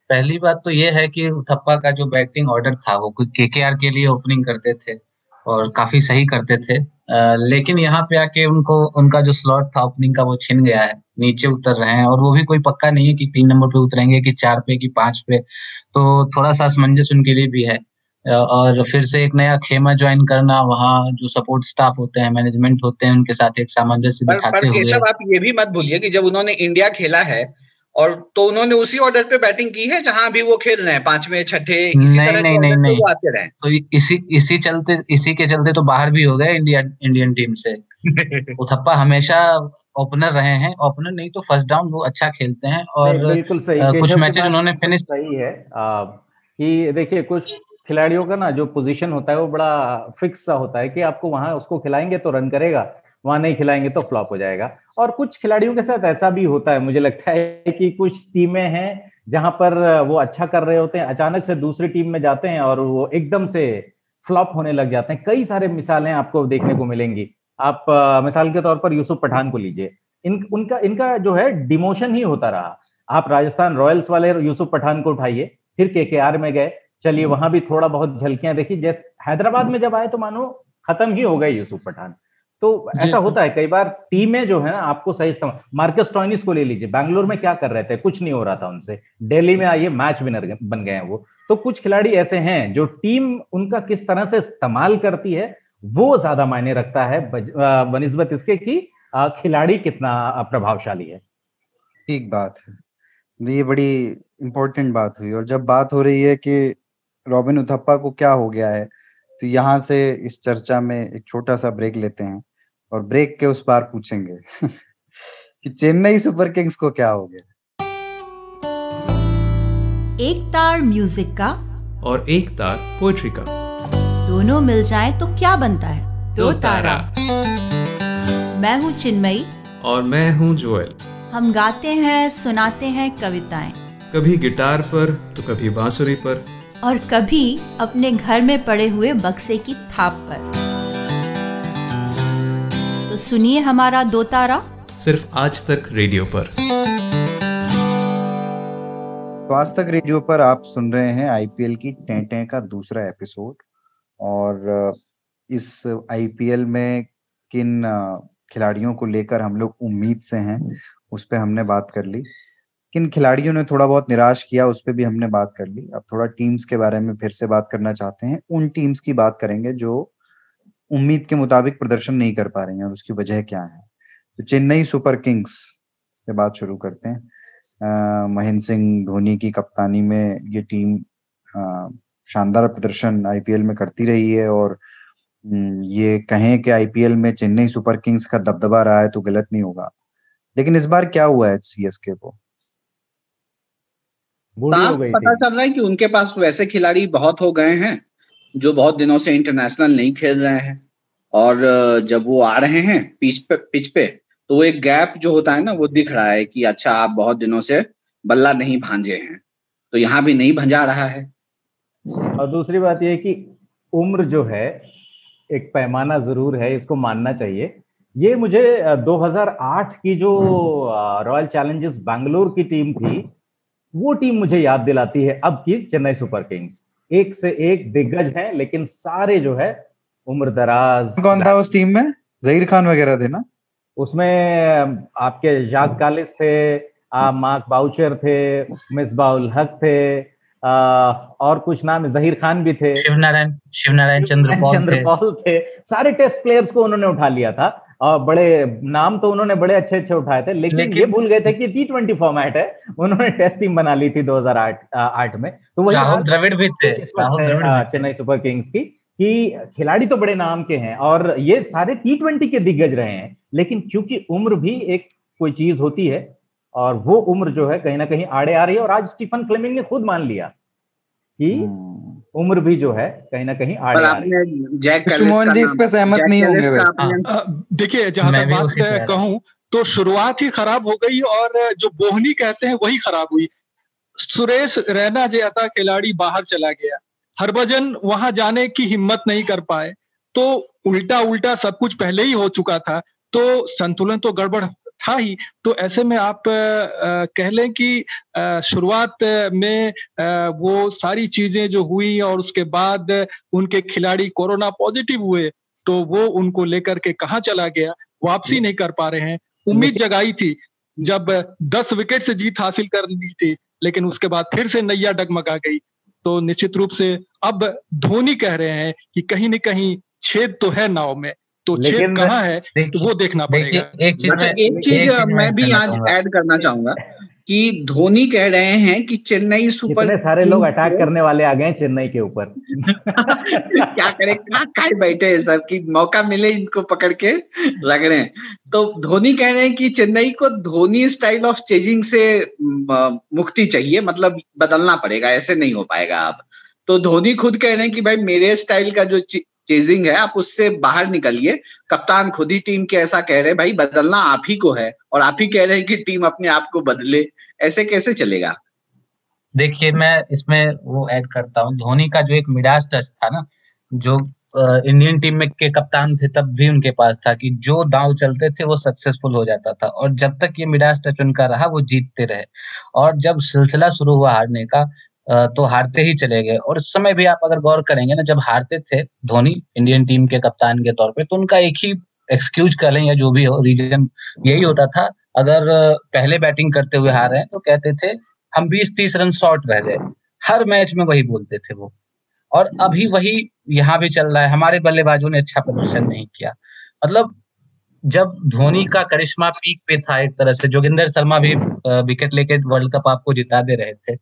पहली बात तो ये है कि उथप्पा का जो बैटिंग ऑर्डर था वो केकेआर के लिए ओपनिंग करते थे और काफी सही करते थे, लेकिन यहाँ पे आके उनका जो स्लॉट था ओपनिंग का वो छिन गया है, नीचे उतर रहे हैं, और वो भी कोई पक्का नहीं है कि 3 नंबर पे उतरेंगे कि 4 पे कि 5 पे। तो थोड़ा सा असमंजस उनके लिए भी है। और फिर से एक नया खेमा ज्वाइन करना, वहाँ जो सपोर्ट स्टाफ होते हैं, मैनेजमेंट होते हैं, उनके साथ एक सामंजस्य दिखाते हुए। केशव, आप ये भी मत भूलिए कि जब उन्होंने इंडिया खेला है और तो उन्होंने उसी ऑर्डर पे बैटिंग की है जहां भी वो खेल रहे हैं, 5वें 6ठे, इसी तरह के ऑर्डर पे वो आते रहे। तो इसी के चलते तो बाहर भी हो गए इंडियन टीम से। उथप्पा हमेशा ओपनर रहे हैं, ओपनर नहीं तो फर्स्ट डाउन वो अच्छा खेलते हैं। और बिल्कुल सही, कुछ मैचेस उन्होंने फिनिश सही है कि देखिए कुछ खिलाड़ियों का ना जो पोजीशन होता है वो बड़ा फिक्स सा होता है कि आपको वहां उसको खिलाएंगे तो रन करेगा, वहां नहीं खिलाएंगे तो फ्लॉप हो जाएगा। और कुछ खिलाड़ियों के साथ ऐसा भी होता है, मुझे लगता है कि कुछ टीमें हैं जहां पर वो अच्छा कर रहे होते हैं, अचानक से दूसरी टीम में जाते हैं और वो एकदम से फ्लॉप होने लग जाते हैं। कई सारे मिसालें आपको देखने को मिलेंगी। आप मिसाल के तौर पर यूसुफ पठान को लीजिए, इनका जो है डिमोशन ही होता रहा। आप राजस्थान रॉयल्स वाले यूसुफ पठान को उठाइए, फिर केकेआर में गए, चलिए वहां भी थोड़ा बहुत झलकियां देखी, जैसे हैदराबाद में जब आए तो मानो खत्म ही हो गए यूसुफ पठान। तो ऐसा होता है कई बार, टीमें जो है ना आपको सही इस्तेमाल। मार्कस स्टोइनिस को ले लीजिए, बैंगलोर में क्या कर रहे थे, कुछ नहीं हो रहा था उनसे, दिल्ली में आइए मैच विनर बन गए हैं वो। तो कुछ खिलाड़ी ऐसे हैं जो टीम उनका किस तरह से इस्तेमाल करती है वो ज्यादा मायने रखता है बनिस्बत इसके कि खिलाड़ी कितना प्रभावशाली है। ठीक बात है, ये बड़ी इंपॉर्टेंट बात हुई। और जब बात हो रही है कि रॉबिन उथप्पा को क्या हो गया है, तो यहाँ से इस चर्चा में एक छोटा सा ब्रेक लेते हैं और ब्रेक के उस पार पूछेंगे कि चेन्नई सुपर किंग्स को क्या हो गया। एक तार म्यूजिक का और एक तार पोएट्री का, दोनों मिल जाएं तो क्या बनता है? दो तारा। मैं हूँ चिन्मयी और मैं हूँ जोएल। हम गाते हैं, सुनाते हैं कविताएं, कभी गिटार पर तो कभी बांसुरी पर, और कभी अपने घर में पड़े हुए बक्से की थाप पर। तो सुनिए हमारा दो तारा, सिर्फ आज तक रेडियो पर। तो आज तक रेडियो पर आप सुन रहे हैं आईपीएल की टें का दूसरा एपिसोड। और इस आईपीएल में किन खिलाड़ियों को लेकर हम लोग उम्मीद से हैं उस पे हमने बात कर ली, किन खिलाड़ियों ने थोड़ा बहुत निराश किया उस पे भी हमने बात कर ली। अब थोड़ा टीम्स के बारे में फिर से बात करना चाहते हैं। उन टीम्स की बात करेंगे जो उम्मीद के मुताबिक प्रदर्शन नहीं कर पा रही हैं और उसकी वजह क्या है। तो चेन्नई सुपर किंग्स से बात शुरू करते हैं। महेंद्र सिंह धोनी की कप्तानी में ये टीम शानदार प्रदर्शन आईपीएल में करती रही है, और ये कहें कि आईपीएल में चेन्नई सुपर किंग्स का दबदबा रहा है तो गलत नहीं होगा। लेकिन इस बार क्या हुआ है सीएसके को? पता चल रहा है कि उनके पास वैसे खिलाड़ी बहुत हो गए हैं जो बहुत दिनों से इंटरनेशनल नहीं खेल रहे हैं, और जब वो आ रहे हैं पिच पे तो वो एक गैप जो होता है ना वो दिख रहा है कि अच्छा आप बहुत दिनों से बल्ला नहीं भांजे हैं, तो यहाँ भी नहीं भंजा रहा है। और दूसरी बात यह है कि उम्र जो है एक पैमाना जरूर है, इसको मानना चाहिए। ये मुझे 2008 की जो रॉयल चैलेंजर्स बैंगलोर की टीम थी वो टीम मुझे याद दिलाती है अब की चेन्नई सुपर किंग्स। एक से एक दिग्गज हैं लेकिन सारे जो है उम्र दराज। कौन था उस टीम में? जहीर खान वगैरह थे ना उसमें? आपके जाक कालिस थे, मार्क बाउचर थे, मिसबाउल हक थे, और कुछ नाम, जहीर खान भी थे, शिवनारायण चंद्रपॉल थे। सारे टेस्ट प्लेयर्स को उन्होंने उठा लिया था और बड़े नाम तो उन्होंने बड़े अच्छे अच्छे उठाए थे, लेकिन ये भूल गए थे कि T20 फॉर्मेट है। उन्होंने टेस्ट टीम बना ली थी 2008 में। तो वही राहुल द्रविड़ भी थे चेन्नई सुपर किंग्स की कि खिलाड़ी तो बड़े नाम के हैं और ये सारे T20 के दिग्गज रहे हैं, लेकिन क्योंकि उम्र भी एक कोई चीज होती है और वो उम्र जो है कहीं ना कहीं आड़े आ रही है। और आज स्टीफन फ्लेमिंग ने खुद मान लिया कि उम्र भी जो है कहीं ना कहीं आड़े आ रही है। सुमन जी इस पे सहमत नहीं होंगे। देखिए, जहां तक बात कहूं तो शुरुआत ही खराब हो गई और जो बोहनी कहते हैं वही खराब हुई। सुरेश रैना जैसा खिलाड़ी बाहर चला गया, हरभजन वहां जाने की हिम्मत नहीं कर पाए, तो उल्टा सब कुछ पहले ही हो चुका था, तो संतुलन तो गड़बड़ था ही। तो ऐसे में आप कह लें कि शुरुआत में वो सारी चीजें जो हुई और उसके बाद उनके खिलाड़ी कोरोना पॉजिटिव हुए तो वो उनको लेकर के कहाँ चला गया, वापसी नहीं कर पा रहे हैं। उम्मीद जगाई थी जब 10 विकेट से जीत हासिल कर ली थी, लेकिन उसके बाद फिर से नैया डगमगा गई। तो निश्चित रूप से अब धोनी कह रहे हैं कि कहीं न कहीं छेद तो है नाव में, तो छेद कहाँ है तो वो देखना पड़ेगा। एक चीज मैं भी आज ऐड करना चाहूंगा कि धोनी कह रहे हैं कि चेन्नई सुपर, इतने सारे लोग अटैक करने वाले आ गए चेन्नई के ऊपर। क्या करें, खाए बैठे हैं सब कि मौका मिले इनको पकड़ के रगड़े। तो धोनी कह रहे हैं कि चेन्नई को धोनी स्टाइल ऑफ चेजिंग से मुक्ति चाहिए, मतलब बदलना पड़ेगा, ऐसे नहीं हो पाएगा अब। तो धोनी खुद कह रहे हैं कि भाई मेरे स्टाइल का जो चेजिंग है आप उससे बाहर निकलिए। कप्तान खुद ही टीम के ऐसा कह रहे हैं, भाई बदलना आप ही को है, और आप ही कह रहे हैं कि टीम अपने आप को बदले। ऐसे कैसे चलेगा? देखिए, मैं इसमें वो ऐड करता हूँ, धोनी का जो एक मिडास टच था ना, जो इंडियन टीम में के कप्तान थे तब भी उनके पास था कि जो दांव चलते थे वो सक्सेसफुल हो जाता था, और जब तक ये मिडास टच उनका रहा वो जीतते रहे। और जब सिलसिला शुरू हुआ हारने का, तो हारते ही चले गए। और उस समय भी आप अगर गौर करेंगे ना, जब हारते थे धोनी इंडियन टीम के कप्तान के तौर पे, तो उनका एक ही एक्सक्यूज कर लें या जो भी हो, रीजन यही होता था, अगर पहले बैटिंग करते हुए हारे हैं तो कहते थे हम 20-30 रन शॉर्ट रह गए। हर मैच में वही बोलते थे वो, और अभी वही यहाँ भी चल रहा है। हमारे बल्लेबाजों ने अच्छा प्रदर्शन नहीं किया। मतलब जब धोनी का करिश्मा पीक पे था, एक तरह से जोगिंदर शर्मा भी विकेट लेके वर्ल्ड कप आपको जिता दे रहे थे,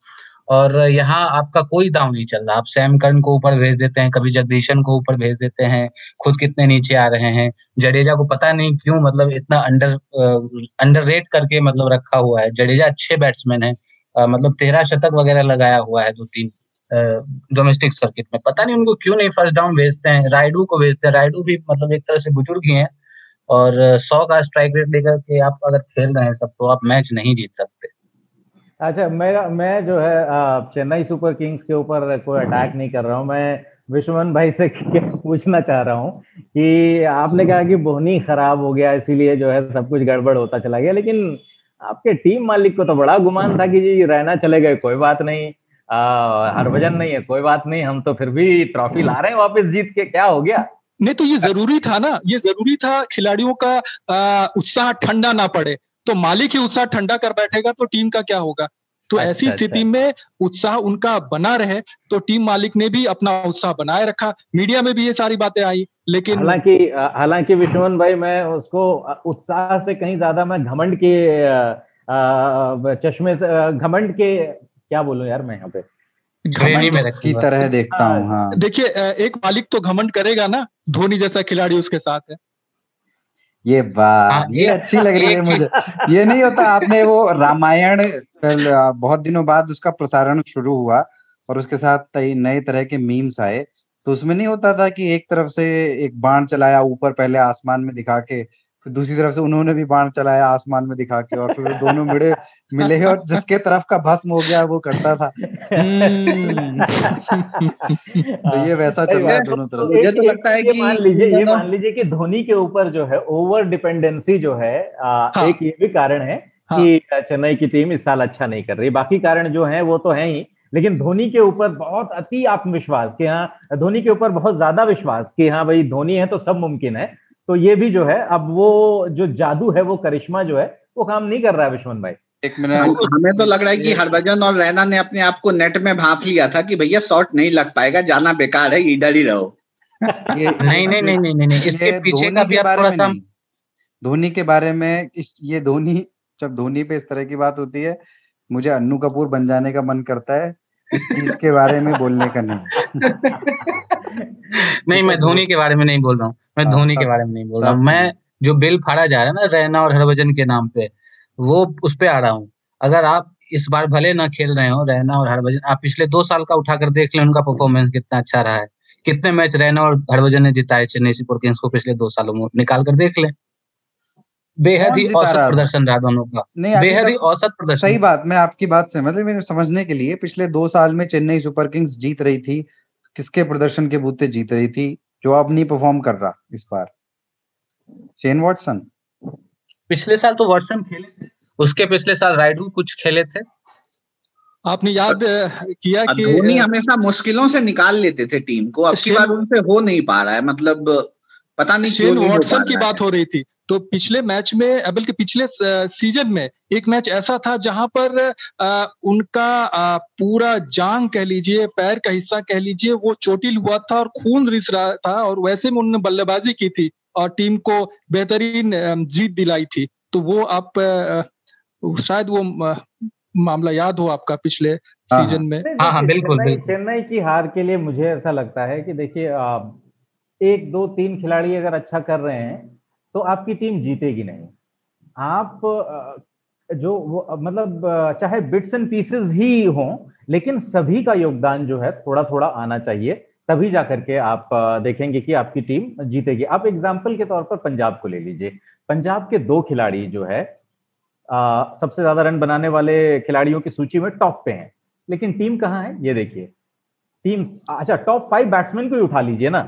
और यहाँ आपका कोई दांव नहीं चल रहा। आप सैम करन को ऊपर भेज देते हैं, कभी जगदीशन को ऊपर भेज देते हैं, खुद कितने नीचे आ रहे हैं। जडेजा को पता नहीं क्यों मतलब इतना अंडररेट करके मतलब रखा हुआ है। जडेजा अच्छे बैट्समैन है, मतलब 13 शतक वगैरह लगाया हुआ है 2-3 डोमेस्टिक सर्किट में। पता नहीं उनको क्यों नहीं फर्स्ट डाउन भेजते हैं। रायडू को भेजते हैं, रायडू भी मतलब एक तरह से बुजुर्ग ही हैं, और 100 का स्ट्राइक रेट लेकर के आप अगर खेल रहे हैं सब, तो आप मैच नहीं जीत सकते। अच्छा, मैं जो है चेन्नई सुपर किंग्स के ऊपर कोई अटैक नहीं कर रहा हूँ। मैं विश्वमन भाई से पूछना चाह रहा हूँ कि आपने कहा कि धोनी खराब हो गया इसीलिए जो है सब कुछ गड़बड़ होता चला गया, लेकिन आपके टीम मालिक को तो बड़ा गुमान था कि जी रैना चले गए कोई बात नहीं, हरभजन नहीं है कोई बात नहीं, हम तो फिर भी ट्रॉफी ला रहे हैं वापस जीत के, क्या हो गया? नहीं तो ये जरूरी था ना, ये जरूरी था खिलाड़ियों का उत्साह ठंडा ना पड़े। तो मालिक ही उत्साह ठंडा कर बैठेगा तो टीम का क्या होगा। तो ऐसी स्थिति में उत्साह उनका बना रहे, तो टीम मालिक ने भी अपना उत्साह बनाए रखा। मीडिया में भी ये सारी बातें आई, लेकिन हालांकि विश्वमन भाई, मैं उसको उत्साह से कहीं ज्यादा मैं घमंड के चश्मे से, घमंड के क्या बोलूं यार, मैं यहाँ पे घमंड की तरह देखता हूँ। हाँ, देखिए एक मालिक तो घमंड करेगा ना, धोनी जैसा खिलाड़ी उसके साथ है। ये बात ये अच्छी लग रही है मुझे। ये नहीं होता, आपने वो रामायण बहुत दिनों बाद उसका प्रसारण शुरू हुआ और उसके साथ नए तरह के मीम्स आए, तो उसमें नहीं होता था कि एक तरफ से एक बाण चलाया ऊपर पहले आसमान में दिखा के, फिर दूसरी तरफ से उन्होंने भी बाण चलाया आसमान में दिखा के, और फिर दोनों मिले और जिसके तरफ का भस्म हो गया वो करता था। तो ये वैसा चल रहा है दोनों तरफ। मुझे तो लगता है कि मान लीजिए कि धोनी के ऊपर जो है ओवर डिपेंडेंसी जो है, एक ये भी कारण है कि चेन्नई की टीम इस साल अच्छा नहीं कर रही। बाकी कारण जो है वो तो है ही, लेकिन धोनी के ऊपर बहुत अति आत्मविश्वास कि हाँ, धोनी के ऊपर बहुत ज्यादा विश्वास कि हाँ भाई धोनी है तो सब मुमकिन है। तो ये भी जो है, अब वो जो जादू है, वो करिश्मा जो है, वो काम नहीं कर रहा है विश्वमन भाई। एक मिनट, हमें तो लग रहा है कि हरभजन और रैना ने अपने आप को नेट में भांप लिया था कि भैया शॉट नहीं लग पाएगा, जाना बेकार है, इधर ही रहो। नहीं, इसके पीछे का भी थोड़ा सा धोनी के बारे में, ये धोनी, जब धोनी पे इस तरह की बात होती है, मुझे अन्नू कपूर बन जाने का मन करता है, इस चीज के बारे में बोलने का नहीं, मैं धोनी के बारे में नहीं बोल रहा हूँ, मैं धोनी के बारे में नहीं बोल रहा हूँ। मैं जो बिल फाड़ा जा रहा है ना रैना और हरभजन के नाम पे, वो उस पे आ रहा हूँ। अगर आप इस बार भले ना खेल रहे हो रैना और हरभजन, आप पिछले 2 साल का उठाकर देख लें, उनका परफॉर्मेंस कितना अच्छा रहा है। कितने मैच रैना और हरभजन ने जिताए चेन्नई सुपर किंग्स को पिछले 2 सालों में, निकाल कर देख लें। बेहद ही औसत प्रदर्शन रहा दोनों का, बेहद ही औसत प्रदर्शन। सही बात, मैं आपकी बात से मतलब मेरे समझने के लिए, पिछले 2 साल में चेन्नई सुपर किंग्स जीत रही थी, किसके प्रदर्शन के बूते जीत रही थी, जो अब नहीं परफॉर्म कर रहा इस बार? Shane Watson. पिछले साल तो वॉटसन खेले, उसके पिछले साल रायडू कुछ खेले थे। आपने याद किया कि धोनी हमेशा मुश्किलों से निकाल लेते थे टीम को, अब की बार उनसे हो नहीं पा रहा है। मतलब पता नहीं शेन वॉटसन की बात हो रही थी, तो पिछले मैच में, बल्कि पिछले सीजन में एक मैच ऐसा था जहां पर उनका पूरा जांग कह लीजिए, पैर का हिस्सा कह लीजिए, वो चोटिल हुआ था और खून रिस रहा था, और वैसे में उन्होंने बल्लेबाजी की थी और टीम को बेहतरीन जीत दिलाई थी। तो वो आप शायद वो मामला याद हो आपका पिछले सीजन में। हाँ, बिल्कुल। चेन्नई की हार के लिए मुझे ऐसा लगता है कि देखिए, 1 2 3 खिलाड़ी अगर अच्छा कर रहे हैं तो आपकी टीम जीतेगी नहीं। आप जो वो मतलब चाहे बिट्स एंड पीसेस ही हों, लेकिन सभी का योगदान जो है थोड़ा थोड़ा आना चाहिए, तभी जाकर के आप देखेंगे कि आपकी टीम जीतेगी। आप एग्जाम्पल के तौर पर पंजाब को ले लीजिए। पंजाब के 2 खिलाड़ी जो है सबसे ज्यादा रन बनाने वाले खिलाड़ियों की सूची में टॉप पे हैं, लेकिन टीम कहाँ है ये देखिए। टीम अच्छा, टॉप 5 बैट्समैन को ही उठा लीजिए ना,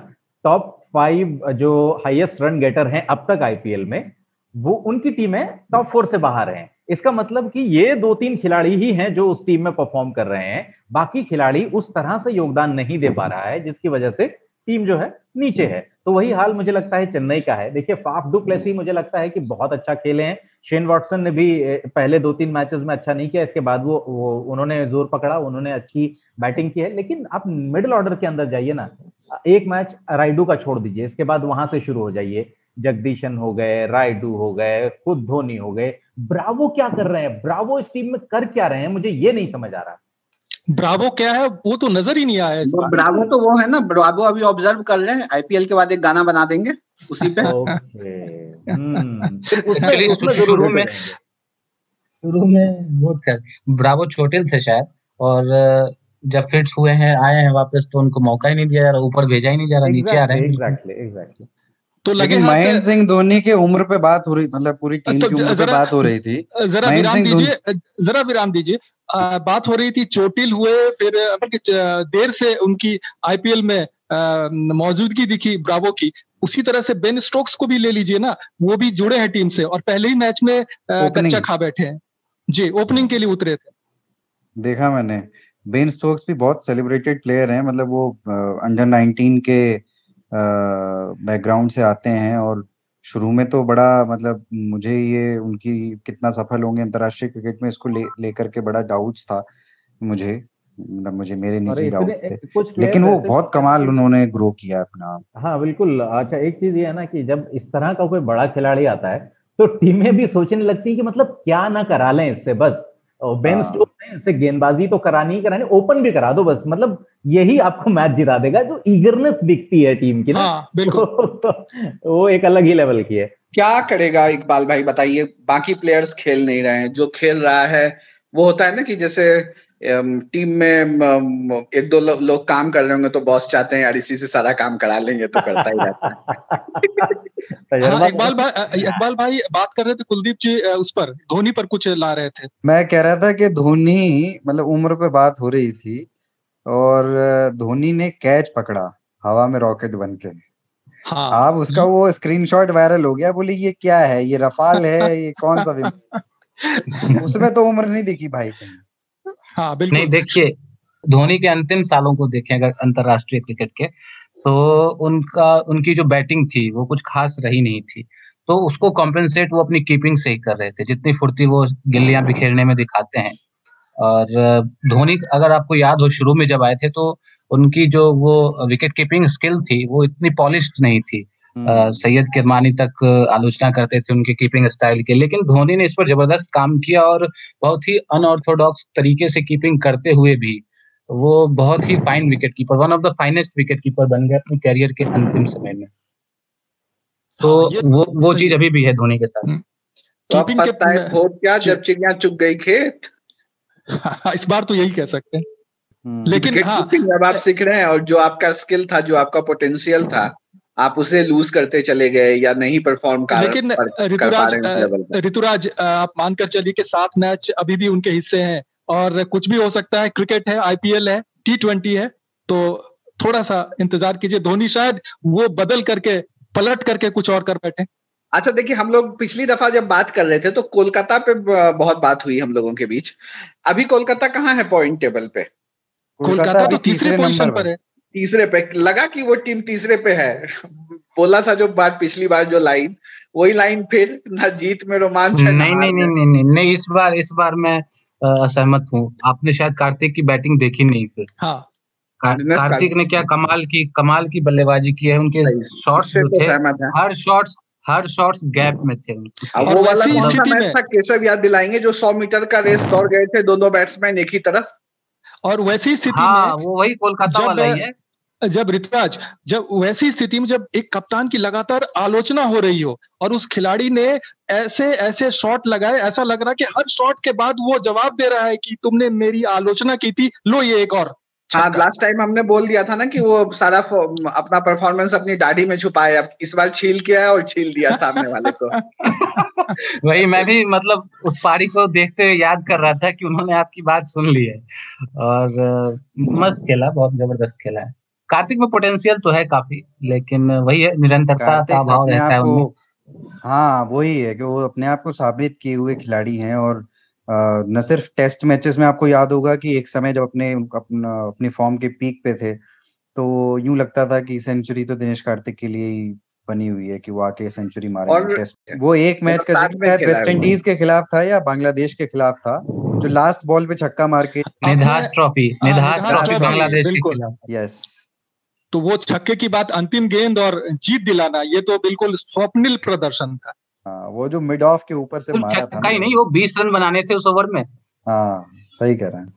टॉप 5 जो हाईएस्ट रन गेटर हैं अब तक आईपीएल में, वो उनकी टीमें टॉप 4 से बाहर हैं। इसका मतलब कि ये 2-3 खिलाड़ी ही हैं जो उस टीम में परफॉर्म कर रहे हैं, बाकी खिलाड़ी उस तरह से योगदान नहीं दे पा रहा है, जिसकी वजह से टीम जो है नीचे है। तो वही हाल मुझे लगता है चेन्नई का है। देखिए, फाफ डू प्लेसी मुझे लगता है कि बहुत अच्छा खेले हैं। शेन वॉटसन ने भी पहले 2-3 मैचेस में अच्छा नहीं किया, इसके बाद वो उन्होंने जोर पकड़ा, उन्होंने अच्छी बैटिंग की है। लेकिन आप मिडिल ऑर्डर के अंदर जाइए ना, एक मैच राइडू का छोड़ दीजिए, इसके बाद वहां से शुरू हो जाइए। जगदीशन हो गए, रायडू हो गए, खुद धोनी हो गए, ब्रावो क्या कर रहे हैं, ब्रावो इस टीम में कर क्या रहे हैं, मुझे ये नहीं समझ आ रहा। ब्रावो क्या है वो तो नजर ही नहीं आया। ब्रावो तो वो है ना, ब्रावो अभी ऑब्जर्व कर रहे हैं, आईपीएल के बाद एक गाना बना देंगे उसी पे। शुरू में वो ब्रावो छोटे थे शायद, और जब फिट्स हुए हैं, आए हैं वापस, तो उनको मौका ही नहीं दिया जा रहा, ऊपर भेजा ही नहीं जा रहा, नीचे आ रहे हैं। एग्जैक्टली। तो लगे महेंद्र सिंह धोनी के उम्र पे बात हो रही, मतलब पूरी टीम की उम्र पे बात हो रही थी। जरा विराम दीजिए, बात हो रही थी, चोटिल हुए, फिर देर से उनकी आईपीएल में मौजूदगी दिखी ब्रावो की। उसी तरह से बेन स्टोक्स को भी ले लीजिए ना, वो भी जुड़े हैं टीम से और पहले ही मैच में कच्चा खा बैठे हैं जी, ओपनिंग के लिए उतरे थे। देखा मैंने, बेन स्टोक्स भी बहुत सेलिब्रेटेड प्लेयर हैं, मतलब वो अंडर 19 के बैकग्राउंड से आते हैं, और शुरू में तो बड़ा, मतलब मुझे ये उनकी कितना सफल होंगे अंतर्राष्ट्रीय क्रिकेट में, इसको लेकर के बड़ा डाउट्स था मुझे, मतलब मेरे निजी डाउट्स थे, लेकिन वो बहुत कमाल उन्होंने ग्रो किया अपना। हाँ बिल्कुल। अच्छा, एक चीज ये है ना कि जब इस तरह का कोई बड़ा खिलाड़ी आता है तो टीमें भी सोचने लगती है कि मतलब क्या ना करा लें इससे, बस बेन स्टोक्स ने इससे गेंदबाजी तो करानी ही करानी, ओपन भी करा दो बस, मतलब यही आपको मैच जिता देगा। जो ईगरनेस दिखती है टीम की ना, वो एक अलग ही लेवल की है। क्या करेगा इकबाल भाई बताइए, बाकी प्लेयर्स खेल नहीं रहे हैं, जो खेल रहा है वो होता है ना कि जैसे टीम में 1-2 लोग काम कर रहे होंगे तो बॉस चाहते हैं यार इसी से सारा काम करा लेंगे, तो करता ही रहता है। हाँ, इकबाल भाई बात कर रहे थे कुलदीप जी उस पर, धोनी पर कुछ ला रहे थे। मैं कह रहा था कि धोनी, मतलब उम्र पे बात हो रही थी, और धोनी ने कैच पकड़ा हवा में रॉकेट बन के। हाँ, आप उसका वो स्क्रीनशॉट वायरल हो गया, बोले ये क्या है, ये रफाल है, ये कौन सा विमान? उसमें तो उम्र नहीं दिखी भाई कहीं। हाँ बिल्कुल नहीं। देखिए, धोनी के अंतिम सालों को देखें अगर अंतरराष्ट्रीय क्रिकेट के, तो उनकी जो बैटिंग थी वो कुछ खास रही नहीं थी, तो उसको कॉम्पेंसेट वो अपनी कीपिंग से ही कर रहे थे, जितनी फुर्ती वो गिल्लियां बिखेरने में दिखाते हैं। और धोनी, अगर आपको याद हो, शुरू में जब आए थे तो उनकी जो वो विकेट कीपिंग स्किल थी वो इतनी पॉलिश्ड नहीं थी। सैयद किरमानी तक आलोचना करते थे उनके कीपिंग स्टाइल के, लेकिन धोनी ने इस पर जबरदस्त काम किया और बहुत ही अनऑर्थोडॉक्स तरीके से कीपिंग करते हुए भी वो बहुत ही fine wicket keeper, one of the finest wicket keeper बन गए अपने कैरियर के अंतिम समय में। तो वो चीज अभी भी है धोनी के साथ। क्या जब चिड़िया चुग गई खेत, इस बार तो यही कह सकते हैं। लेकिन जब आप सीख रहे हैं और जो आपका स्किल था, जो आपका पोटेंशियल था, आप उसे लूज करते चले गए या नहीं परफॉर्म कर। लेकिन ऋतुराज आप मानकर चलिए कि 7 मैच अभी भी उनके हिस्से हैं, और कुछ भी हो सकता है। क्रिकेट है, आईपीएल है, T20 है, तो थोड़ा सा इंतजार कीजिए। धोनी शायद वो बदल करके, पलट करके कुछ और कर बैठे। अच्छा देखिए, हम लोग पिछली दफा जब बात कर रहे थे तो कोलकाता पे बहुत बात हुई हम लोगों के बीच। अभी कोलकाता कहाँ है पॉइंट टेबल पे? कोलकाता तो तीसरे पोजीशन पर है। तीसरे पे लगा कि वो टीम तीसरे पे है। बोला था जो बात पिछली बार, जो लाइन, वही लाइन फिर, ना जीत में रोमांच है। नहीं, इस बार मैं असहमत हूँ। आपने शायद कार्तिक की बैटिंग देखी नहीं फिर। हाँ, कार्तिक ने क्या कमाल की बल्लेबाजी की है। उनके शॉट्स जो थे, हर शॉट्स गैप में थे। और वो वाला कौन सा मैच था, केशव याद दिलाएंगे, जो 100 मीटर का रेस दौड़ गए थे दोनों बैट्समैन एक ही तरफ। और वैसी स्थिति में वो वही कोलकाता वाला ही है। जब ऋतुराज, जब वैसी स्थिति में जब एक कप्तान की लगातार आलोचना हो रही हो और उस खिलाड़ी ने ऐसे शॉट लगाए, ऐसा लग रहा कि हर शॉट के बाद वो जवाब दे रहा है कि तुमने मेरी आलोचना की थी, लो ये एक और। हाँ, लास्ट टाइम हमने बोल दिया था ना कि वो सारा अपना परफॉर्मेंस अपनी दाढ़ी में छुपाए, अब इस बार छील के आया और छील दिया सामने वाले को। वही मैं भी मतलब उस पारी को देखते हुए याद कर रहा था कि उन्होंने आपकी बात सुन ली है। और मस्त खेला, बहुत जबरदस्त खेला है। कार्तिक में पोटेंशियल तो है काफी, लेकिन वही है, निरंतरता का अभाव रहता है उनमें। हाँ, वही है कि वो अपने आप को साबित किए हुए खिलाड़ी हैं। और न सिर्फ टेस्ट मैचेस में, आपको याद होगा कि एक समय जब अपनी फॉर्म के पीक पे थे, तो यूं लगता था कि सेंचुरी तो दिनेश कार्तिक के लिए ही बनी हुई है कि वो आके सेंचुरी मारेंगे। टेस्ट वो एक मैच का जिक्र वेस्ट इंडीज के खिलाफ था या बांग्लादेश के खिलाफ था, जो लास्ट बॉल पे छक्का मार के निधास ट्रॉफी बांग्लादेश के खिलाफ। यस, तो वो छक्के की बात, अंतिम गेंद और जीत दिलाना, ये तो बिल्कुल स्वप्निल प्रदर्शन था। वो जो मिड ऑफ के ऊपर से मारा था, कहीं नहीं, वो 20 रन बनाने थे उस ओवर में। हाँ, सही कह रहे हैं।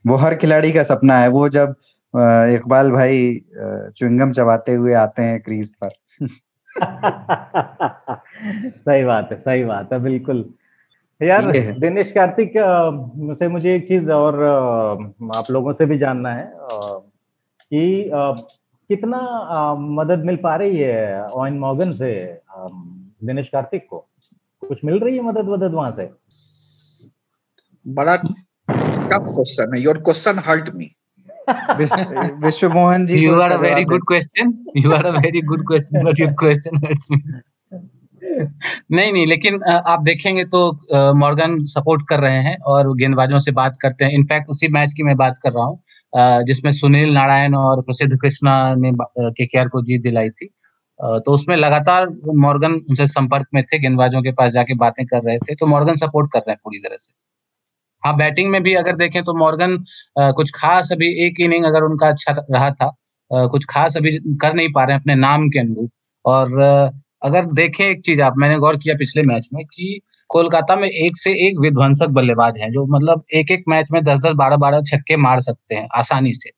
वो हर खिलाड़ी का सपना है, वो जब इकबाल भाई च्युइंगम चबाते हुए आते हैं क्रीज पर। सही बात है, बिल्कुल यार। दिनेश कार्तिक से मुझे एक चीज और आप लोगों से भी जानना है कि कितना मदद मिल पा रही है ओवेन मॉर्गन से दिनेश कार्तिक को? कुछ मिल रही है मदद वहां से? बड़ा टफ क्वेश्चन है। Your question hurt me. Vishwa Mohan ji, you are a very good question, but your question hurts me. नहीं, लेकिन आप देखेंगे तो मॉर्गन सपोर्ट कर रहे हैं और गेंदबाजों से बात करते हैं। इनफैक्ट उसी मैच की मैं बात कर रहा हूँ जिसमें सुनील नारायण और प्रसिद्ध कृष्णा ने केकेआर को जीत दिलाई थी। तो उसमें लगातार मॉर्गन उनसे संपर्क में थे, गेंदबाजों के पास जाके बातें कर रहे थे। तो मॉर्गन सपोर्ट कर रहे हैं पूरी तरह से। हाँ, बैटिंग में भी अगर देखें तो मॉर्गन कुछ खास, अभी एक इनिंग अगर उनका अच्छा रहा था, कुछ खास अभी कर नहीं पा रहे हैं अपने नाम के अनुरूप। और अगर देखें एक चीज, मैंने गौर किया पिछले मैच में कि कोलकाता में एक से एक विध्वंसक बल्लेबाज हैं, जो मतलब एक मैच में 10-10, 12-12 छक्के मार सकते हैं आसानी से,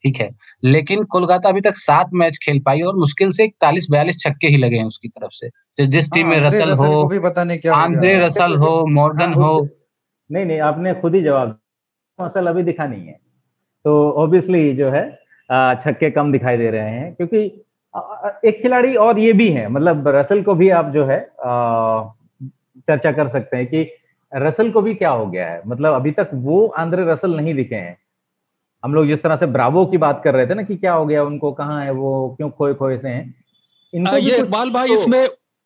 ठीक है। लेकिन कोलकाता अभी तक 7 मैच खेल पाई और मुश्किल से 41-42 छक्के ही लगे हैं उसकी तरफ से। जिस टीम में रसल हो, आंद्रे रसल हो, मॉर्गन हो। नहीं, आपने खुद ही जवाब, मसल अभी दिखा नहीं है, तो ऑब्वियसली जो है छक्के कम दिखाई दे रहे हैं। क्योंकि एक खिलाड़ी और ये भी है, मतलब रसल को भी आप जो है चर्चा कर सकते हैं कि रसल को भी क्या हो गया है। मतलब अभी तक वो आंद्रे रसल नहीं दिखे हैं। हम लोग जिस तरह से ब्रावो की बात कर रहे थे ना कि क्या हो गया उनको, कहाँ है वो, क्यों खोए से हैं, इनको ये इकबाल भाई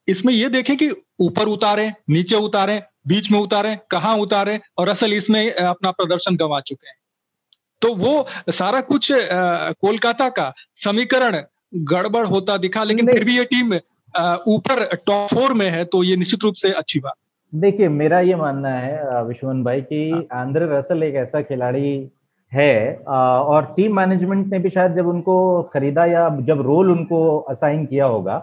इसमें ये देखें कि ऊपर उतारे, नीचे उतारे, बीच में उतारे, कहाँ उतारे, और रसल इसमें अपना प्रदर्शन गंवा चुके हैं। तो वो सारा कुछ कोलकाता का समीकरण गड़बड़ होता दिखा, लेकिन फिर भी ये टीम ऊपर टॉप 4 में है, तो ये निश्चित रूप से अच्छी बात। देखिए, मेरा ये मानना है विश्वन भाई कि आंद्रे रसल एक ऐसा खिलाड़ी है, और टीम मैनेजमेंट ने भी शायद जब उनको खरीदा या जब रोल उनको असाइन किया होगा,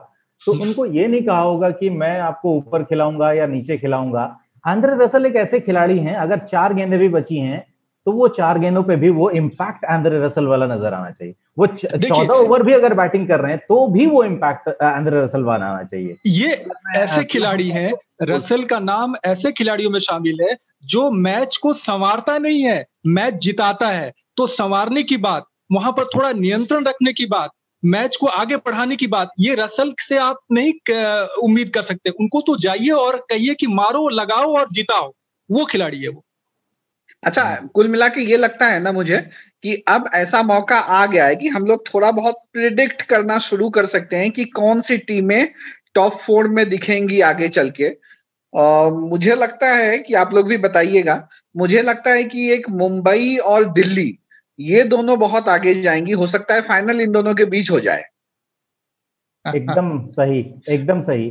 तो उनको ये नहीं कहा होगा कि मैं आपको ऊपर खिलाऊंगा या नीचे खिलाऊंगा। आंद्रे रसल एक ऐसे खिलाड़ी हैं, अगर 4 गेंदें भी बची हैं तो वो 4 गेंदों पे भी वो इम्पैक्ट आंद्रे रसल वाला नजर आना चाहिए। वो 14 ओवर भी अगर बैटिंग कर रहे हैं तो भी वो इम्पैक्ट आंद्रे रसल वाला आना चाहिए। ये ऐसे खिलाड़ी हैं, रसल का नाम ऐसे खिलाड़ियों में शामिल है जो मैच को संवारता नहीं है, मैच जिताता है। तो संवारने की बात, वहां पर थोड़ा नियंत्रण रखने की बात, मैच को आगे बढ़ाने की बात, ये रसल से आप नहीं उम्मीद कर सकते। उनको तो जाइए और कहिए कि मारो, लगाओ और जिताओ, वो खिलाड़ी है वो। अच्छा, कुल मिला के ये लगता है ना मुझे कि अब ऐसा मौका आ गया है कि हम लोग थोड़ा बहुत प्रिडिक्ट करना शुरू कर सकते हैं कि कौन सी टीमें टॉप 4 में दिखेंगी आगे चल के। मुझे लगता है कि आप लोग भी बताइएगा, मुझे लगता है कि एक मुंबई और दिल्ली, ये दोनों बहुत आगे जाएंगी, हो सकता है फाइनल इन दोनों के बीच हो जाए। एकदम सही, एकदम सही।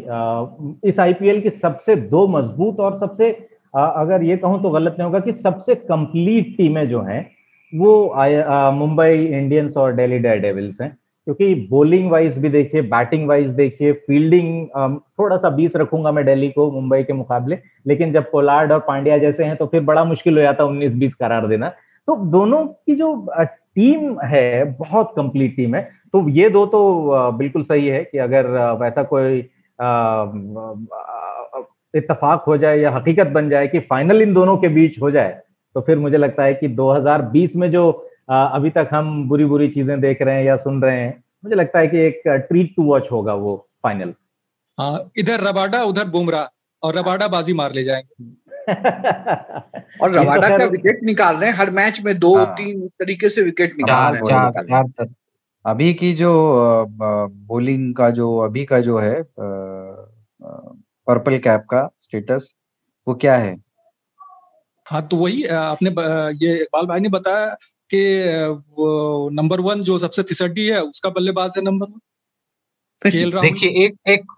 इस आईपीएल की सबसे दो मजबूत और सबसे अगर ये कहूं तो गलत नहीं होगा कि सबसे कंप्लीट टीमें जो हैं वो मुंबई इंडियंस और दिल्ली डेयरडेविल्स हैं, क्योंकि बॉलिंग वाइज भी देखिए, बैटिंग वाइज देखिए, फील्डिंग थोड़ा सा 20 रखूंगा मैं दिल्ली को मुंबई के मुकाबले, लेकिन जब पोलार्ड और पांड्या जैसे हैं तो फिर बड़ा मुश्किल हो जाता 19-20 करार देना। तो दोनों की जो टीम है बहुत कंप्लीट टीम है। तो ये दो तो बिल्कुल सही है कि अगर वैसा कोई इत्तेफाक हो जाए या हकीकत बन जाए कि फाइनल इन दोनों के बीच हो जाए, तो फिर मुझे लगता है कि 2020 में जो अभी तक हम बुरी बुरी चीजें देख रहे हैं या सुन रहे हैं, मुझे लगता है कि एक ट्रीट टू वॉच होगा वो फाइनल। हाँ, इधर रबाडा उधर बुमराह, और रबाडा बाजी मार ले जाएंगे। और रबाडा का विकेट निकाल रहे हैं हर मैच में, 2-3 तरीके से विकेट निकाल रहे हैं। चार तक अभी की जो बॉलिंग का जो अभी का जो है पर्पल कैप का स्टेटस वो क्या है? हाँ, तो वही आपने ये इकबाल भाई ने बताया कि वो नंबर 1 जो सबसे फिसड्डी है उसका बल्लेबाज है नंबर 1 केएल राहुल। देखिए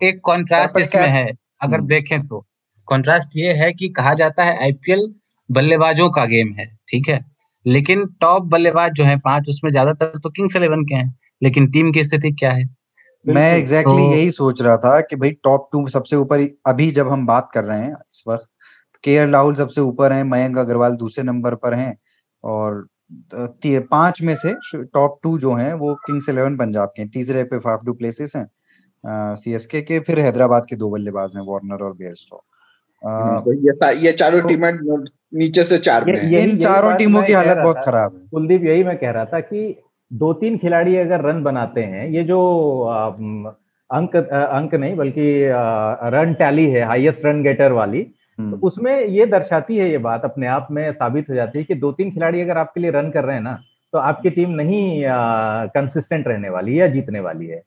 एक कॉन्ट्रास्ट इसमें है, अगर देखें तो कॉन्ट्रास्ट ये है कि कहा जाता है आईपीएल बल्लेबाजों का गेम है, ठीक है, लेकिन टॉप बल्लेबाज जो है 5 उसमें ज्यादातर तो किंग्स 11 के हैं, लेकिन टीम की स्थिति क्या है? मैं एग्जैक्टली यही सोच रहा था कि भाई टॉप 2 सबसे ऊपर अभी जब हम बात कर रहे हैं इस वक्त, केएल राहुल सबसे ऊपर हैं, मयंक अग्रवाल दूसरे नंबर पर हैं, और 5 में से टॉप 2 जो हैं वो किंग्स 11 पंजाब के हैं, तीसरे पे फाफ डू प्लेसेस हैं सीएसके के, फिर हैदराबाद के 2 बल्लेबाज हैं वार्नर और बेयरस्टो। ये चारों टीमें नीचे से 4 में हैं। इन चारों टीमों की हालत बहुत खराब है। कुलदीप, यही मैं कह रहा था कि 2-3 खिलाड़ी अगर रन बनाते हैं, ये जो अंक नहीं बल्कि रन टैली है, हाईएस्ट रन गेटर वाली, तो उसमें ये दर्शाती है, ये बात अपने आप में साबित हो जाती है कि 2-3 खिलाड़ी अगर आपके लिए रन कर रहे हैं ना, तो आपकी टीम नहीं कंसिस्टेंट रहने वाली है या जीतने वाली है।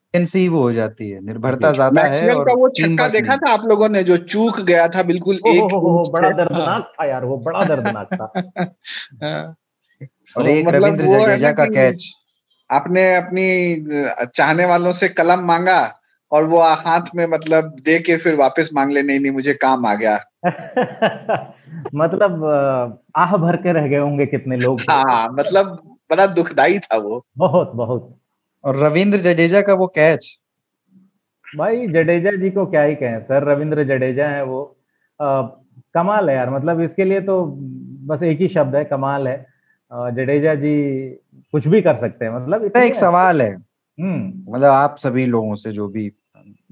वो हो जाती है, निर्भरता ज्यादा है। मैक्सवेल का वो छक्का देखा था आप लोगों ने जो चूक गया था बिल्कुल बड़ा दर्दनाक था यार, वो बड़ा दर्दनाक था। और एक रविंद्र जडेजा का कैच, आपने अपनी चाहने वालों से कलम मांगा और वो हाथ में मतलब दे के फिर वापस मांग ले, नहीं मुझे काम आ गया। मतलब आह भर के रह गए होंगे कितने लोग। हाँ, मतलब बड़ा दुखदाई था वो, बहुत बहुत। और रविंद्र जडेजा का वो कैच, भाई जडेजा जी को क्या ही कहें सर, रविंद्र जडेजा है वो, कमाल है यार। मतलब इसके लिए तो बस एक ही शब्द है, कमाल है। जडेजा जी कुछ भी कर सकते हैं। मतलब एक सवाल है मतलब आप सभी लोगों से जो भी,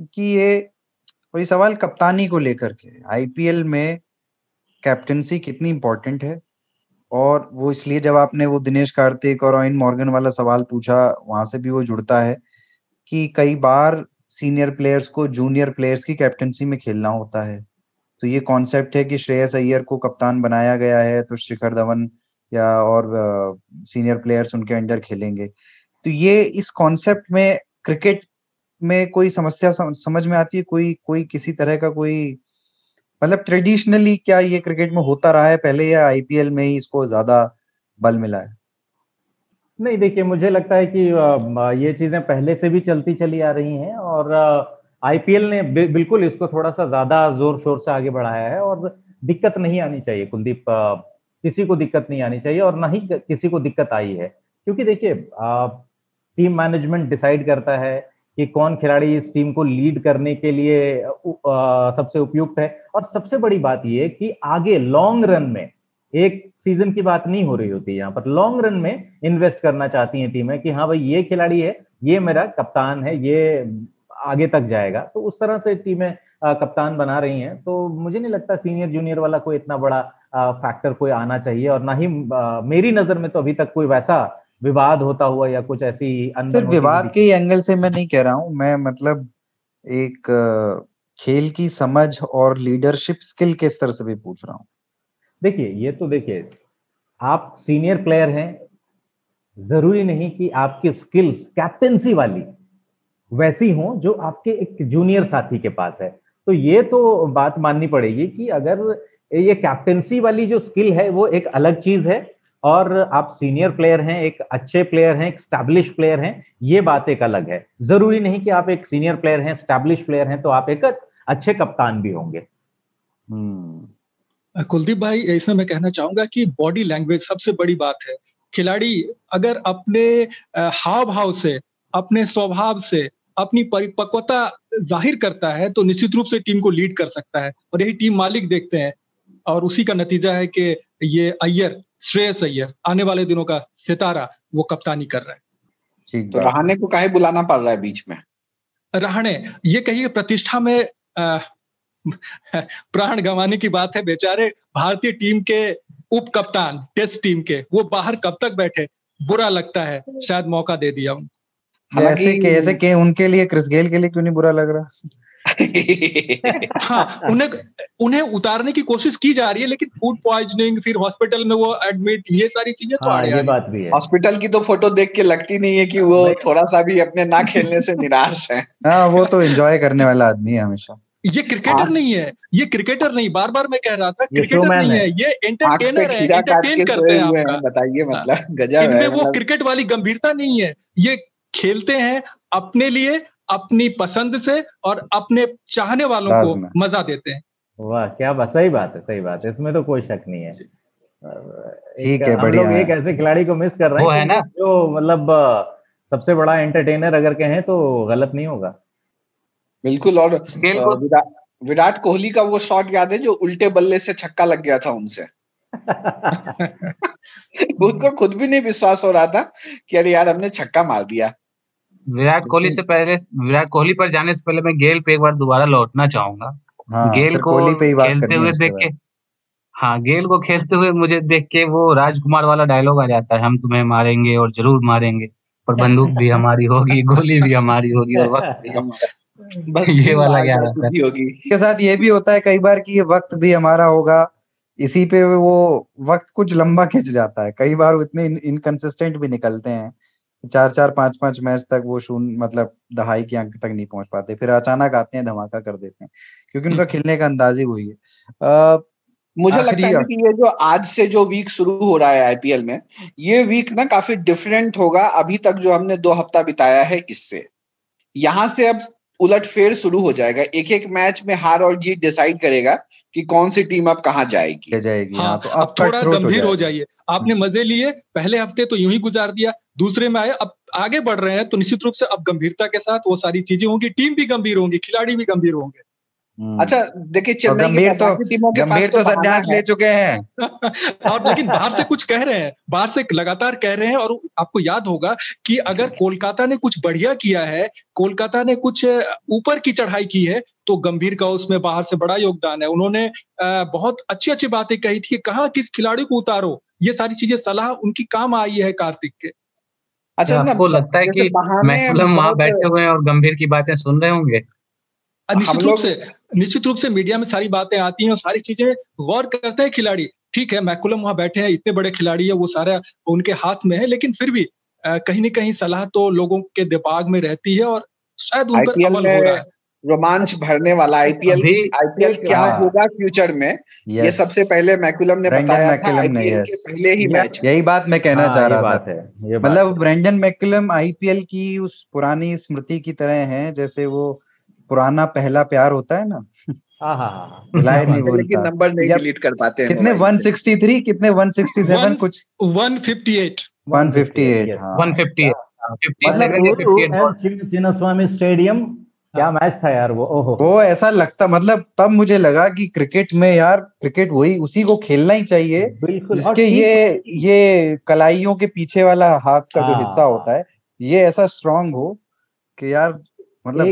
कि ये कोई सवाल कप्तानी को लेकर के, आईपीएल में कैप्टनसी कितनी इंपॉर्टेंट है, और वो इसलिए जब आपने वो दिनेश कार्तिक और ऑयन मॉर्गन वाला सवाल पूछा, वहां से भी वो जुड़ता है कि कई बार सीनियर प्लेयर्स को जूनियर प्लेयर्स की कैप्टनसी में खेलना होता है। तो ये कॉन्सेप्ट है कि श्रेयस अय्यर को कप्तान बनाया गया है तो शिखर धवन या और सीनियर प्लेयर्स उनके अंडर खेलेंगे। तो ये इस कॉन्सेप्ट में क्रिकेट में कोई समस्या समझ में आती है? कोई किसी तरह का कोई मतलब ट्रेडिशनली क्या ये क्रिकेट में होता रहा है पहले, या आईपीएल में ही इसको ज्यादा बल मिला है? नहीं, देखिए मुझे लगता है कि ये चीजें पहले से भी चलती चली आ रही हैं, और आईपीएल ने बिल्कुल इसको थोड़ा सा ज्यादा जोर शोर से आगे बढ़ाया है। और दिक्कत नहीं आनी चाहिए कुलदीप, किसी को दिक्कत नहीं आनी चाहिए, और ना ही किसी को दिक्कत आई है। क्योंकि देखिए टीम मैनेजमेंट डिसाइड करता है कि कौन खिलाड़ी इस टीम को लीड करने के लिए सबसे उपयुक्त है। और सबसे बड़ी बात यह कि आगे लॉन्ग रन में, एक सीजन की बात नहीं हो रही होती, यहाँ पर लॉन्ग रन में इन्वेस्ट करना चाहती हैं टीमें कि हाँ भाई ये खिलाड़ी है, ये मेरा कप्तान है, ये आगे तक जाएगा। तो उस तरह से टीमें कप्तान बना रही हैं। तो मुझे नहीं लगता सीनियर जूनियर वाला कोई इतना बड़ा फैक्टर कोई आना चाहिए, और ना ही मेरी नजर में तो अभी तक कोई वैसा विवाद होता हुआ या कुछ ऐसी सिर्फ विवाद के एंगल से मैं नहीं कह रहा हूं, मैं मतलब एक खेल की समझ और लीडरशिप स्किल के स्तर से भी पूछ रहा हूं। देखिए ये तो देखिए, आप सीनियर प्लेयर हैं, जरूरी नहीं कि आपकी स्किल्स कैप्टेंसी वाली वैसी हो जो आपके एक जूनियर साथी के पास है। तो ये तो बात माननी पड़ेगी कि अगर ये कैप्टेंसी वाली जो स्किल है वो एक अलग चीज है, और आप सीनियर प्लेयर हैं, एक अच्छे प्लेयर हैं, एक स्टैब्लिश प्लेयर हैं, ये बात एक अलग है। जरूरी नहीं कि आप एक सीनियर प्लेयर हैं, स्टैब्लिश प्लेयर हैं तो आप एक अच्छे कप्तान भी होंगे। कुलदीप भाई, इसमें मैं कहना चाहूंगा कि बॉडी लैंग्वेज सबसे बड़ी बात है। खिलाड़ी अगर अपने हाव भाव से, अपने स्वभाव से अपनी परिपक्वता जाहिर करता है तो निश्चित रूप से टीम को लीड कर सकता है, और यही टीम मालिक देखते हैं, और उसी का नतीजा है कि ये अय्यर, श्रेयस अय्यर आने वाले दिनों का सितारा, वो कप्तानी कर रहा है। तो रहाणे को काहे बुलाना पड़ रहा है बीच में? रहाणे, ये कहिए प्रतिष्ठा में प्राण गंवाने की बात है। बेचारे भारतीय टीम के उप कप्तान, टेस्ट टीम के, वो बाहर कब तक बैठे, बुरा लगता है। शायद मौका दे दिया उनको। ऐसे के उनके लिए, क्रिस गेल के लिए क्यों नहीं बुरा लग रहा? हाँ, उन्हें उतारने की कोशिश की जा रही है, लेकिन फूड पॉइजनिंग, फिर हॉस्पिटल में वो एडमिट, ये सारी चीजें तो ये बात भी है। हॉस्पिटल की तो फोटो देख के लगती नहीं है कि वो थोड़ा सा भी अपने ना खेलने से निराश है। हाँ, वो तो एंजॉय करने वाला आदमी है हमेशा। ये क्रिकेटर नहीं है, ये क्रिकेटर नहीं, बार बार मैं कह रहा था, क्रिकेटर नहीं है, ये एंटरटेनर है, एंटरटेन करते हैं आपका। बताइए, मतलब गजब है। इनमें वो क्रिकेट वाली गंभीरता नहीं है। ये खेलते हैं अपने लिए, अपनी पसंद से, और अपने चाहने वालों को मजा देते हैं। वाह, क्या बात, सही बात है, सही बात है, इसमें तो कोई शक नहीं है। ठीक है, बढ़िया। हम लोग एक ऐसे खिलाड़ी को मिस कर रहे हैं, है ना, जो मतलब सबसे बड़ा एंटरटेनर अगर कहें तो गलत नहीं होगा। बिल्कुल। और विराट कोहली का वो शॉट याद है जो उल्टे बल्ले से छक्का लग गया था उनसे? उनको खुद भी नहीं विश्वास हो रहा था कि अरे यार, हमने छक्का मार दिया। विराट कोहली पर जाने से पहले मैं गेल पे एक बार दोबारा लौटना चाहूंगा। गेल को खेलते हुए देख के, हाँ, गेल को खेलते हुए मुझे देख के वो राजकुमार वाला डायलॉग आ जाता है, हम तुम्हें मारेंगे और जरूर मारेंगे, पर बंदूक भी हमारी होगी, गोली भी हमारी होगी, और वक्त भी हमारा। बस ये वाला क्या रहता है होगी। के साथ ये भी होता है कई बार कि ये वक्त भी हमारा होगा, इसी पे वो वक्त कुछ लंबा खिंच जाता है। कई बार इतने इनकंसिस्टेंट भी निकलते हैं, 4-4, 5-5 मैच तक वो शून्य, मतलब दहाई के अंक तक नहीं पहुंच पाते, फिर अचानक आते हैं, धमाका कर देते हैं, क्योंकि उनका खेलने का अंदाज ही वही है। मुझे लगता है कि ये जो आज से जो वीक शुरू हो रहा है आईपीएल में, ये वीक ना काफी डिफरेंट होगा अभी तक जो हमने 2 हफ्ता बिताया है इससे। यहाँ से अब उलटफेर शुरू हो जाएगा, एक एक मैच में हार और जीत डिसाइड करेगा कि कौन सी टीम अब कहाँ जाएगी। हाँ, तो अब थोड़ा गंभीर हो जाइए। आपने मजे लिए, पहले हफ्ते तो यूं ही गुजार दिया, दूसरे में आए, अब आगे बढ़ रहे हैं, तो निश्चित रूप से अब गंभीरता के साथ वो सारी चीजें होंगी, टीम भी गंभीर होंगी, खिलाड़ी भी गंभीर होंगे। अच्छा, देखिए, चेन्नई की टीमों के पास तो संन्यास ले चुके हैं और लेकिन बाहर से कुछ कह रहे हैं, बाहर से लगातार कह रहे हैं। और आपको याद होगा कि अगर कोलकाता ने कुछ बढ़िया किया है, कोलकाता ने कुछ ऊपर की चढ़ाई की है, तो गंभीर का उसमें बाहर से बड़ा योगदान है। उन्होंने बहुत अच्छी अच्छी बातें कही थी कि कहाँ किस खिलाड़ी को उतारो, ये सारी चीजें सलाह उनकी काम आई है कार्तिक के। अच्छा, आपको लगता है कि मैकुलम वहां बैठे हुए हैं और गंभीर की बातें सुन रहे होंगे? निश्चित रूप से मीडिया में सारी बातें आती हैं और सारी चीजें गौर करते हैं खिलाड़ी। ठीक है, मैकुलम वहां बैठे हैं, इतने बड़े खिलाड़ी है, वो सारा उनके हाथ में है, लेकिन फिर भी कहीं न कहीं सलाह तो लोगों के दिमाग में रहती है, और शायद उन पर अमल हो रहा है। रोमांच भरने वाला आईपीएल क्या होगा फ्यूचर में, ये सबसे पहले मैकुलम ने बताया था आईपीएल के पहले ही मैच। यही बात मैं कहना चाह रहा था। मतलब ब्रेंडन मैकुलम आईपीएल की उस पुरानी स्मृति की तरह है, जैसे वो पुराना पहला प्यार होता है ना। लेकिन नंबर नहीं डिलीट कर पाते हैं। कितने 163, कितने 167, कुछ 158 चिन्नस्वामी स्टेडियम, क्या मैच था यार वो ऐसा लगता, मतलब तब मुझे लगा कि क्रिकेट में यार, क्रिकेट वही उसी को खेलना ही चाहिए जिसके ये कलाइयों के पीछे वाला हाथ का जो हिस्सा होता है, ये ऐसा स्ट्रांग हो कि यार, मतलब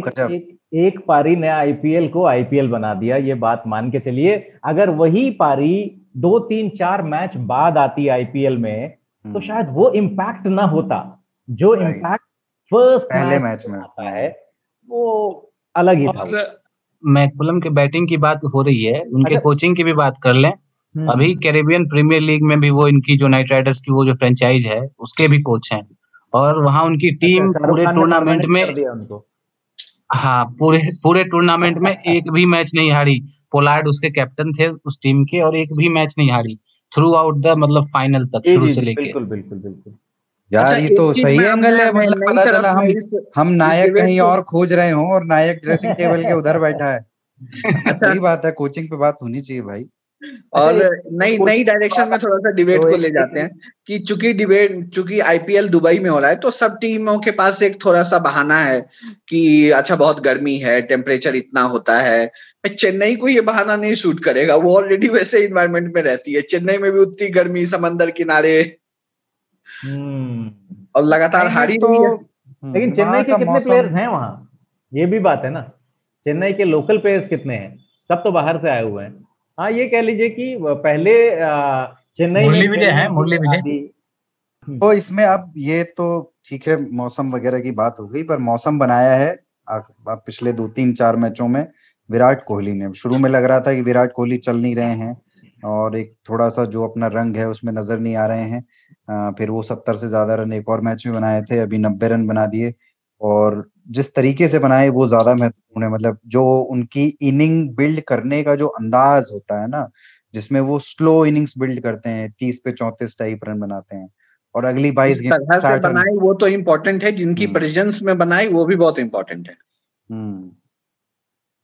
एक पारी ने आईपीएल को आईपीएल बना दिया, ये बात मान के चलिए। अगर वही पारी 2, 3, 4 मैच बाद आती आईपीएल में, तो शायद वो इम्पैक्ट ना होता जो इम्पैक्ट फर्स्ट पहले मैच में आता है, वो अलग ही था। मैकुलम के बैटिंग की बात हो रही है, उनके कोचिंग की भी बात कर लें। अभी कैरेबियन प्रीमियर लीग में भी वो इनकी जो नाइट राइडर्स की वो जो फ्रेंचाइज है, उसके भी कोच हैं, और वहां उनकी टीम पूरे टूर्नामेंट में, हाँ, पूरे टूर्नामेंट में एक भी मैच नहीं हारी। पोलार्ड उसके कैप्टन थे उस टीम के, और एक भी मैच नहीं हारी। थ्रू आउट द मतलब फाइनल तक शुरू से लेके। बिल्कुल बिल्कुल बिल्कुल यार अच्छा, ये तो एक चीज सही मैं एंगल है, अपने मतलब नई पता तरफ चला में हम इस नायक डिबेट कहीं को और खोज रहे हों और नायक ड्रेसिंग टेबल के उधर बैठा है। अच्छा, सही बात है, कोचिंग पे बात होनी चाहिए भाई। और नई कोचिंग नई डायरेक्शन में थोड़ा सा डिबेट तो को ले जाते हैं कि चूंकि आईपीएल दुबई में हो रहा है तो सब टीमों के पास एक थोड़ा सा बहाना है कि अच्छा बहुत गर्मी है, टेम्परेचर इतना होता है। चेन्नई को ये बहाना नहीं सूट करेगा, वो ऑलरेडी वैसे इन्वायरमेंट में रहती है। चेन्नई में भी उतनी गर्मी, समंदर किनारे, और लगातार नहीं, ये हारी तो रही है। लेकिन चेन्नई वहाँ के का कितने मौसम। प्लेयर्स हैं वहां, ये भी बात है ना। चेन्नई के लोकल प्लेयर्स कितने हैं, सब तो बाहर से आए हुए हैं। हाँ, ये कह लीजिए कि पहले चेन्नई मुरली में विजय खेलने है, मुरली की विजय। आदि। तो इसमें अब ये तो ठीक है, मौसम वगैरह की बात हो गई, पर मौसम बनाया है अब पिछले 2-3-4 मैचों में विराट कोहली ने। शुरू में लग रहा था कि विराट कोहली चल नहीं रहे हैं और एक थोड़ा सा जो अपना रंग है उसमें नजर नहीं आ रहे हैं। फिर वो 70 से ज्यादा रन एक और मैच में बनाए थे, अभी 90 रन बना दिए। और जिस तरीके से बनाए वो ज्यादा महत्वपूर्ण है, मतलब जो उनकी इनिंग बिल्ड करने का जो अंदाज होता है ना, जिसमें वो स्लो इनिंग्स बिल्ड करते हैं, 30 पे 34 टाइप रन बनाते हैं और अगली 22 इस गेंद तरह से 60 रन। बनाई वो तो इम्पोर्टेंट है, जिनकी प्रेजेंस में बनाई वो भी बहुत इम्पोर्टेंट है।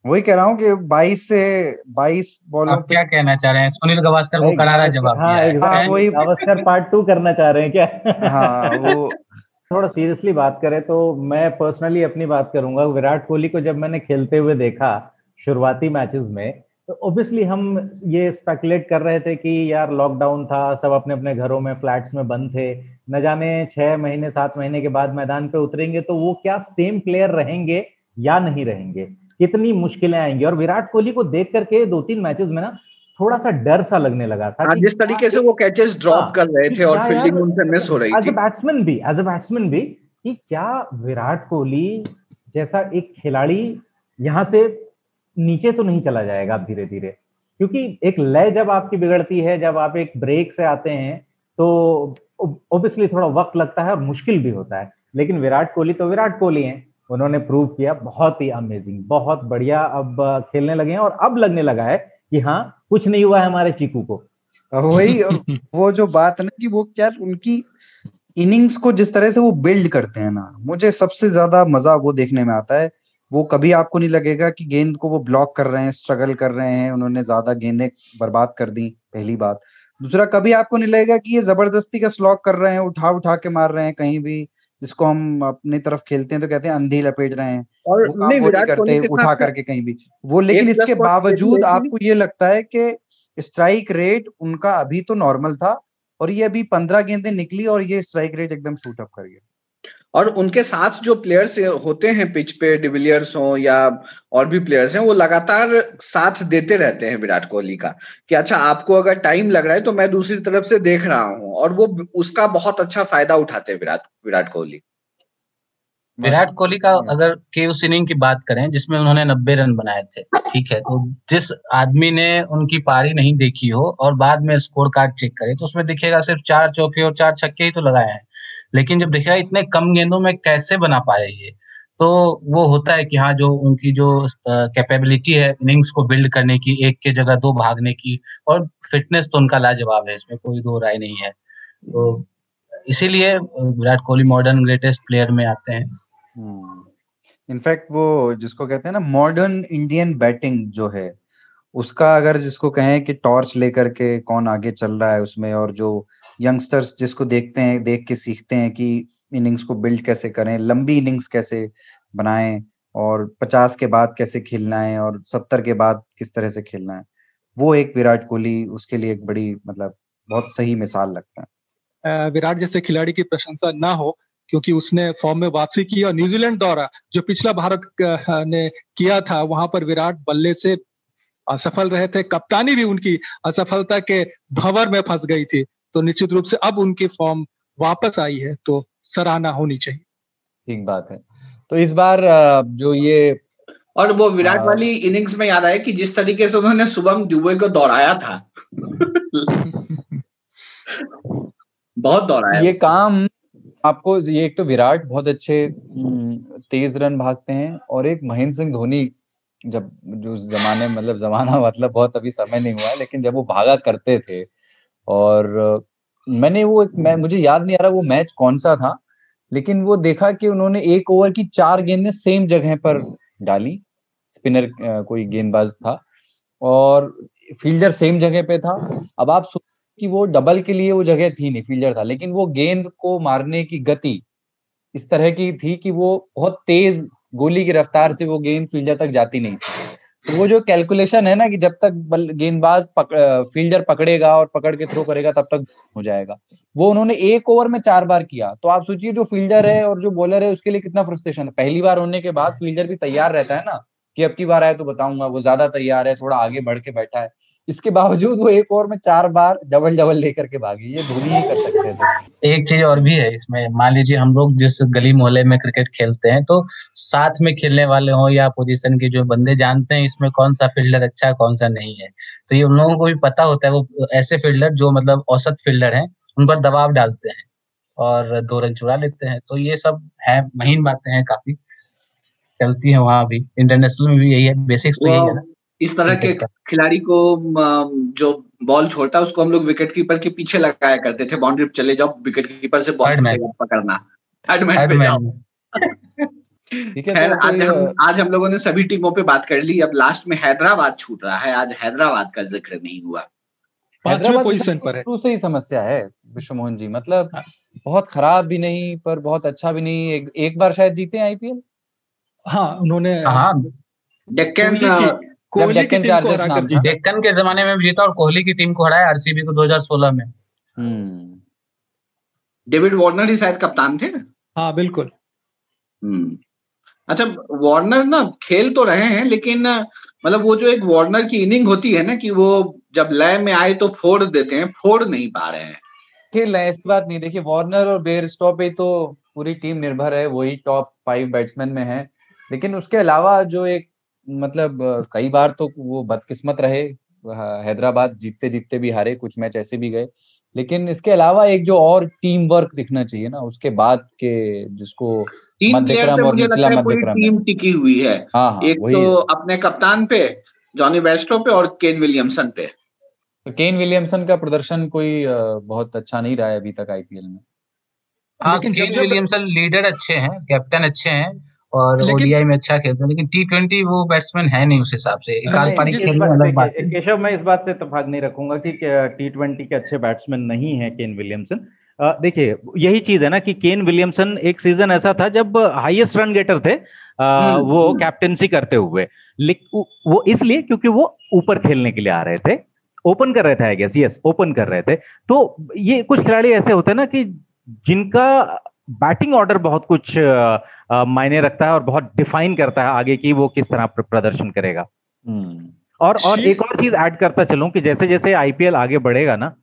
वही कह रहा हूँ कि 22 बॉलों आप पे। क्या कहना चाह रहे हैं? सुनील गावस्कर को करारा जवाब हाँ दिया है। एग्जैक्टली, वही। गावस्कर पार्ट 2 करना चाह रहे हैं क्या? हाँ वो थोड़ा सीरियसली बात करें तो मैं पर्सनली अपनी बात करूंगा। विराट कोहली को जब मैंने खेलते हुए देखा शुरुआती मैचेस में, तो ऑब्वियसली हम ये स्पेकुलेट कर रहे थे कि यार लॉकडाउन था, सब अपने अपने घरों में फ्लैट्स में बंद थे, न जाने 6 महीने 7 महीने के बाद मैदान पे उतरेंगे तो वो क्या सेम प्लेयर रहेंगे या नहीं रहेंगे, कितनी मुश्किलें आएंगी। और विराट कोहली को देख करके 2-3 मैचेस में ना थोड़ा सा डर सा लगने लगा था कि जिस तरीके से वो कैचेस ड्रॉप कर रहे थे और फील्डिंग उनसे मिस हो रही थी। एज अ बैट्समैन भी कि क्या विराट कोहली जैसा एक खिलाड़ी यहां से नीचे तो नहीं चला जाएगा अब धीरे धीरे, क्योंकि एक लय जब आपकी बिगड़ती है, जब आप एक ब्रेक से आते हैं तो ऑब्वियसली थोड़ा वक्त लगता है और मुश्किल भी होता है। लेकिन विराट कोहली तो विराट कोहली हैं, उन्होंने प्रूव किया, बहुत ही अमेजिंग, बहुत बढ़िया अब खेलने लगे हैं और अब लगने लगा है कि हाँ कुछ नहीं हुआ है हमारे चीकू को। वही, और वो जो बात है ना कि वो क्या उनकी इनिंग्स को जिस तरह से वो बिल्ड करते हैं ना, मुझे सबसे ज्यादा मजा वो देखने में आता है। वो कभी आपको नहीं लगेगा कि गेंद को वो ब्लॉक कर रहे हैं, स्ट्रगल कर रहे हैं, उन्होंने ज्यादा गेंदें बर्बाद कर दी, पहली बात। दूसरा, कभी आपको नहीं लगेगा कि ये जबरदस्ती का स्लॉक कर रहे हैं, उठा उठा के मार रहे हैं कहीं भी, जिसको हम अपनी तरफ खेलते हैं तो कहते हैं अंधी लपेट रहे हैं, और वो काम नहीं, वो नहीं विराट कोहली करते के उठा साथ करके कहीं भी वो। लेकिन एक प्लस इसके पॉइंट ये भी बावजूद है कि आपको ये लगता है कि स्ट्राइक रेट उनका अभी तो नॉर्मल था और ये अभी 15 गेंदें निकली और ये स्ट्राइक रेट एकदम शूट अप कर गया। और उनके साथ जो प्लेयर्स होते हैं पिच पे, डिविलियर्स हो या और भी प्लेयर्स हैं, वो लगातार साथ देते रहते हैं विराट कोहली का कि अच्छा आपको अगर टाइम लग रहा है तो मैं दूसरी तरफ से देख रहा हूं, और वो उसका बहुत अच्छा फायदा उठाते हैं विराट कोहली। विराट कोहली का अगर के उस इनिंग की बात करें जिसमें उन्होंने 90 रन बनाए थे, ठीक है, तो जिस आदमी ने उनकी पारी नहीं देखी हो और बाद में स्कोर कार्ड चेक करे तो उसमें दिखेगा सिर्फ 4 चौके और 4 छक्के ही तो लगाए हैं। लेकिन जब देखा इतने कम गेंदों में कैसे बना पाए ये, तो वो होता है कि हाँ जो उनकी जो कैपेबिलिटी है इनिंग्स को बिल्ड करने की, एक के जगह 2 भागने की, और फिटनेस तो उनका लाजवाब है, इसमें कोई दो राय नहीं है। तो इसीलिए Virat Kohli modern greatest player में आते हैं। इनफैक्ट वो जिसको कहते हैं ना मॉडर्न इंडियन बैटिंग जो है, उसका अगर जिसको कहें कि टॉर्च लेकर के कौन आगे चल रहा है उसमें, और जो यंगस्टर्स जिसको देखते हैं, देख के सीखते हैं कि इनिंग्स को बिल्ड कैसे करें, लंबी इनिंग्स कैसे बनाएं, और 50 के बाद कैसे खेलना है और 70 के बाद किस तरह से खेलना है, वो एक विराट कोहली उसके लिए एक बड़ी मतलब बहुत सही मिसाल लगता है। विराट जैसे खिलाड़ी की प्रशंसा ना हो क्योंकि उसने फॉर्म में वापसी की और न्यूजीलैंड दौरा जो पिछला भारत ने किया था वहां पर विराट बल्ले से असफल रहे थे, कप्तानी भी उनकी असफलता के भंवर में फंस गई थी, तो निश्चित रूप से अब उनकी फॉर्म वापस आई है तो सराहना होनी चाहिए। ठीक बात है। तो इस बार जो ये और वो विराट वाली इनिंग्स में याद आया कि जिस तरीके से उन्होंने शुभम दुबे को दौड़ाया था बहुत दौड़ाया ये काम आपको, ये एक तो विराट बहुत अच्छे तेज रन भागते हैं, और एक महेंद्र सिंह धोनी जो जमाने मतलब जमाना मतलब बहुत अभी समय नहीं हुआ है, लेकिन जब वो भागा करते थे और मैंने मुझे याद नहीं आ रहा वो मैच कौन सा था, लेकिन वो देखा कि उन्होंने 1 ओवर की 4 गेंदें सेम जगह पर डाली। स्पिनर कोई गेंदबाज था और फील्डर सेम जगह पे था। अब आप सोचिए कि वो डबल के लिए वो जगह थी नहीं, फील्डर था, लेकिन वो गेंद को मारने की गति इस तरह की थी कि वो बहुत तेज गोली की रफ्तार से वो गेंद फील्डर तक जाती नहीं थी। तो वो जो कैलकुलेशन है ना कि जब तक गेंदबाज फील्डर पकड़ेगा और पकड़ के थ्रो करेगा तब तक हो जाएगा, वो उन्होंने 1 ओवर में 4 बार किया। तो आप सोचिए जो फील्डर है और जो बॉलर है उसके लिए कितना फ्रस्ट्रेशन है। पहली बार होने के बाद फील्डर भी तैयार रहता है ना कि अब की बार आए तो बताऊंगा, वो ज्यादा तैयार है, थोड़ा आगे बढ़ के बैठा है। इसके बावजूद वो 1 ओवर में 4 बार डबल लेकर के भागी। ये धोनी ही कर सकते थे। एक चीज और भी है इसमें, मान लीजिए हम लोग जिस गली मोहल्ले में क्रिकेट खेलते हैं तो साथ में खेलने वाले हो या पोजीशन के जो बंदे जानते हैं इसमें कौन सा फील्डर अच्छा है कौन सा नहीं है। तो ये उन लोगों को भी पता होता है, वो ऐसे फील्डर जो मतलब औसत फील्डर हैं उन पर दबाव डालते हैं और 2 रन चुरा लेते हैं। तो ये सब है, महीन बातें हैं, काफी चलती है वहां भी, इंटरनेशनल में भी यही है, बेसिक्स तो यही है ना। इस तरह के खिलाड़ी को जो बॉल छोड़ता है उसको हम लोग विकेट कीपर के पीछे लगाया करते थे, बाउंड्री पे चले जाओ, विकेट कीपर से बॉल पकड़ना, थर्ड मैन पे जाओ। ठीक है, खैर आज हम लोगों ने सभी टीमों पे बात कर ली। अब लास्ट में हैदराबाद छूट रहा है, आज हैदराबाद का जिक्र नहीं हुआ। हैदराबाद पोजीशन पर है, शुरू से ही समस्या है विश्व मोहन जी, मतलब बहुत खराब भी नहीं पर बहुत अच्छा भी नहीं। एक बार शायद जीते आईपीएल। हाँ उन्होंने डेक्कन चार्जर्स नाम था, डेक्कन के जमाने में भी जीता और कोहली की टीम को हराया आरसीबी को 2016 में। डेविड वार्नर ही शायद कप्तान थे। हाँ बिल्कुल। अच्छा, वार्नर ना खेल तो रहे हैं लेकिन मतलब वो जो एक वार्नर की इनिंग होती है ना कि वो जब लय में आए तो फोड़ देते हैं, फोड़ नहीं पा रहे हैं। खेल रहे हैं ऐसी बात नहीं। देखिए वार्नर और बेयरस्टॉ पे तो पूरी टीम निर्भर है, वही टॉप 5 बैट्समैन में है। लेकिन उसके अलावा जो एक मतलब कई बार तो वो बदकिस्मत रहे, हैदराबाद जीतते जीतते भी हारे, कुछ मैच ऐसे भी गए। लेकिन इसके अलावा एक जो और टीम वर्क दिखना चाहिए ना उसके बाद के, जिसको मध्यक्रम और निचला मध्यक्रम टीम टिकी हुई है। एक तो अपने कप्तान पे जॉनी बेयरस्टो पे और केन विलियमसन पे। तो केन विलियमसन का प्रदर्शन कोई बहुत अच्छा नहीं रहा है अभी तक आईपीएल में। लेकिन केन विलियमसन लीडर अच्छे हैं, कैप्टन अच्छे हैं और ओडीआई में अच्छा खेलते हैं, लेकिन टी20 वो बैट्समैन है नहीं उस हिसाब से। काल्पनिक खेल में अलग बात है। केशव, मैं इस बात से इत्तेफाक नहीं रखूंगा कि टी20 के अच्छे बैट्समैन नहीं है केन विलियमसन। देखिए यही चीज है ना कि केन विलियमसन एक सीजन ऐसा था जब हाईएस्ट रन गेटर थे वो कैप्टेंसी करते हुए, वो इसलिए क्योंकि वो ऊपर खेलने के लिए आ रहे थे, ओपन कर रहे थे, आई गेस, यस ओपन कर रहे थे। तो ये कुछ खिलाड़ी ऐसे होते हैं ना कि जिनका बैटिंग ऑर्डर बहुत कुछ मायने रखता है और बहुत डिफाइन करता है आगे की वो किस तरह प्रदर्शन करेगा। और एक और चीज ऐड करता चलूं कि जैसे जैसे आईपीएल आगे बढ़ेगा ना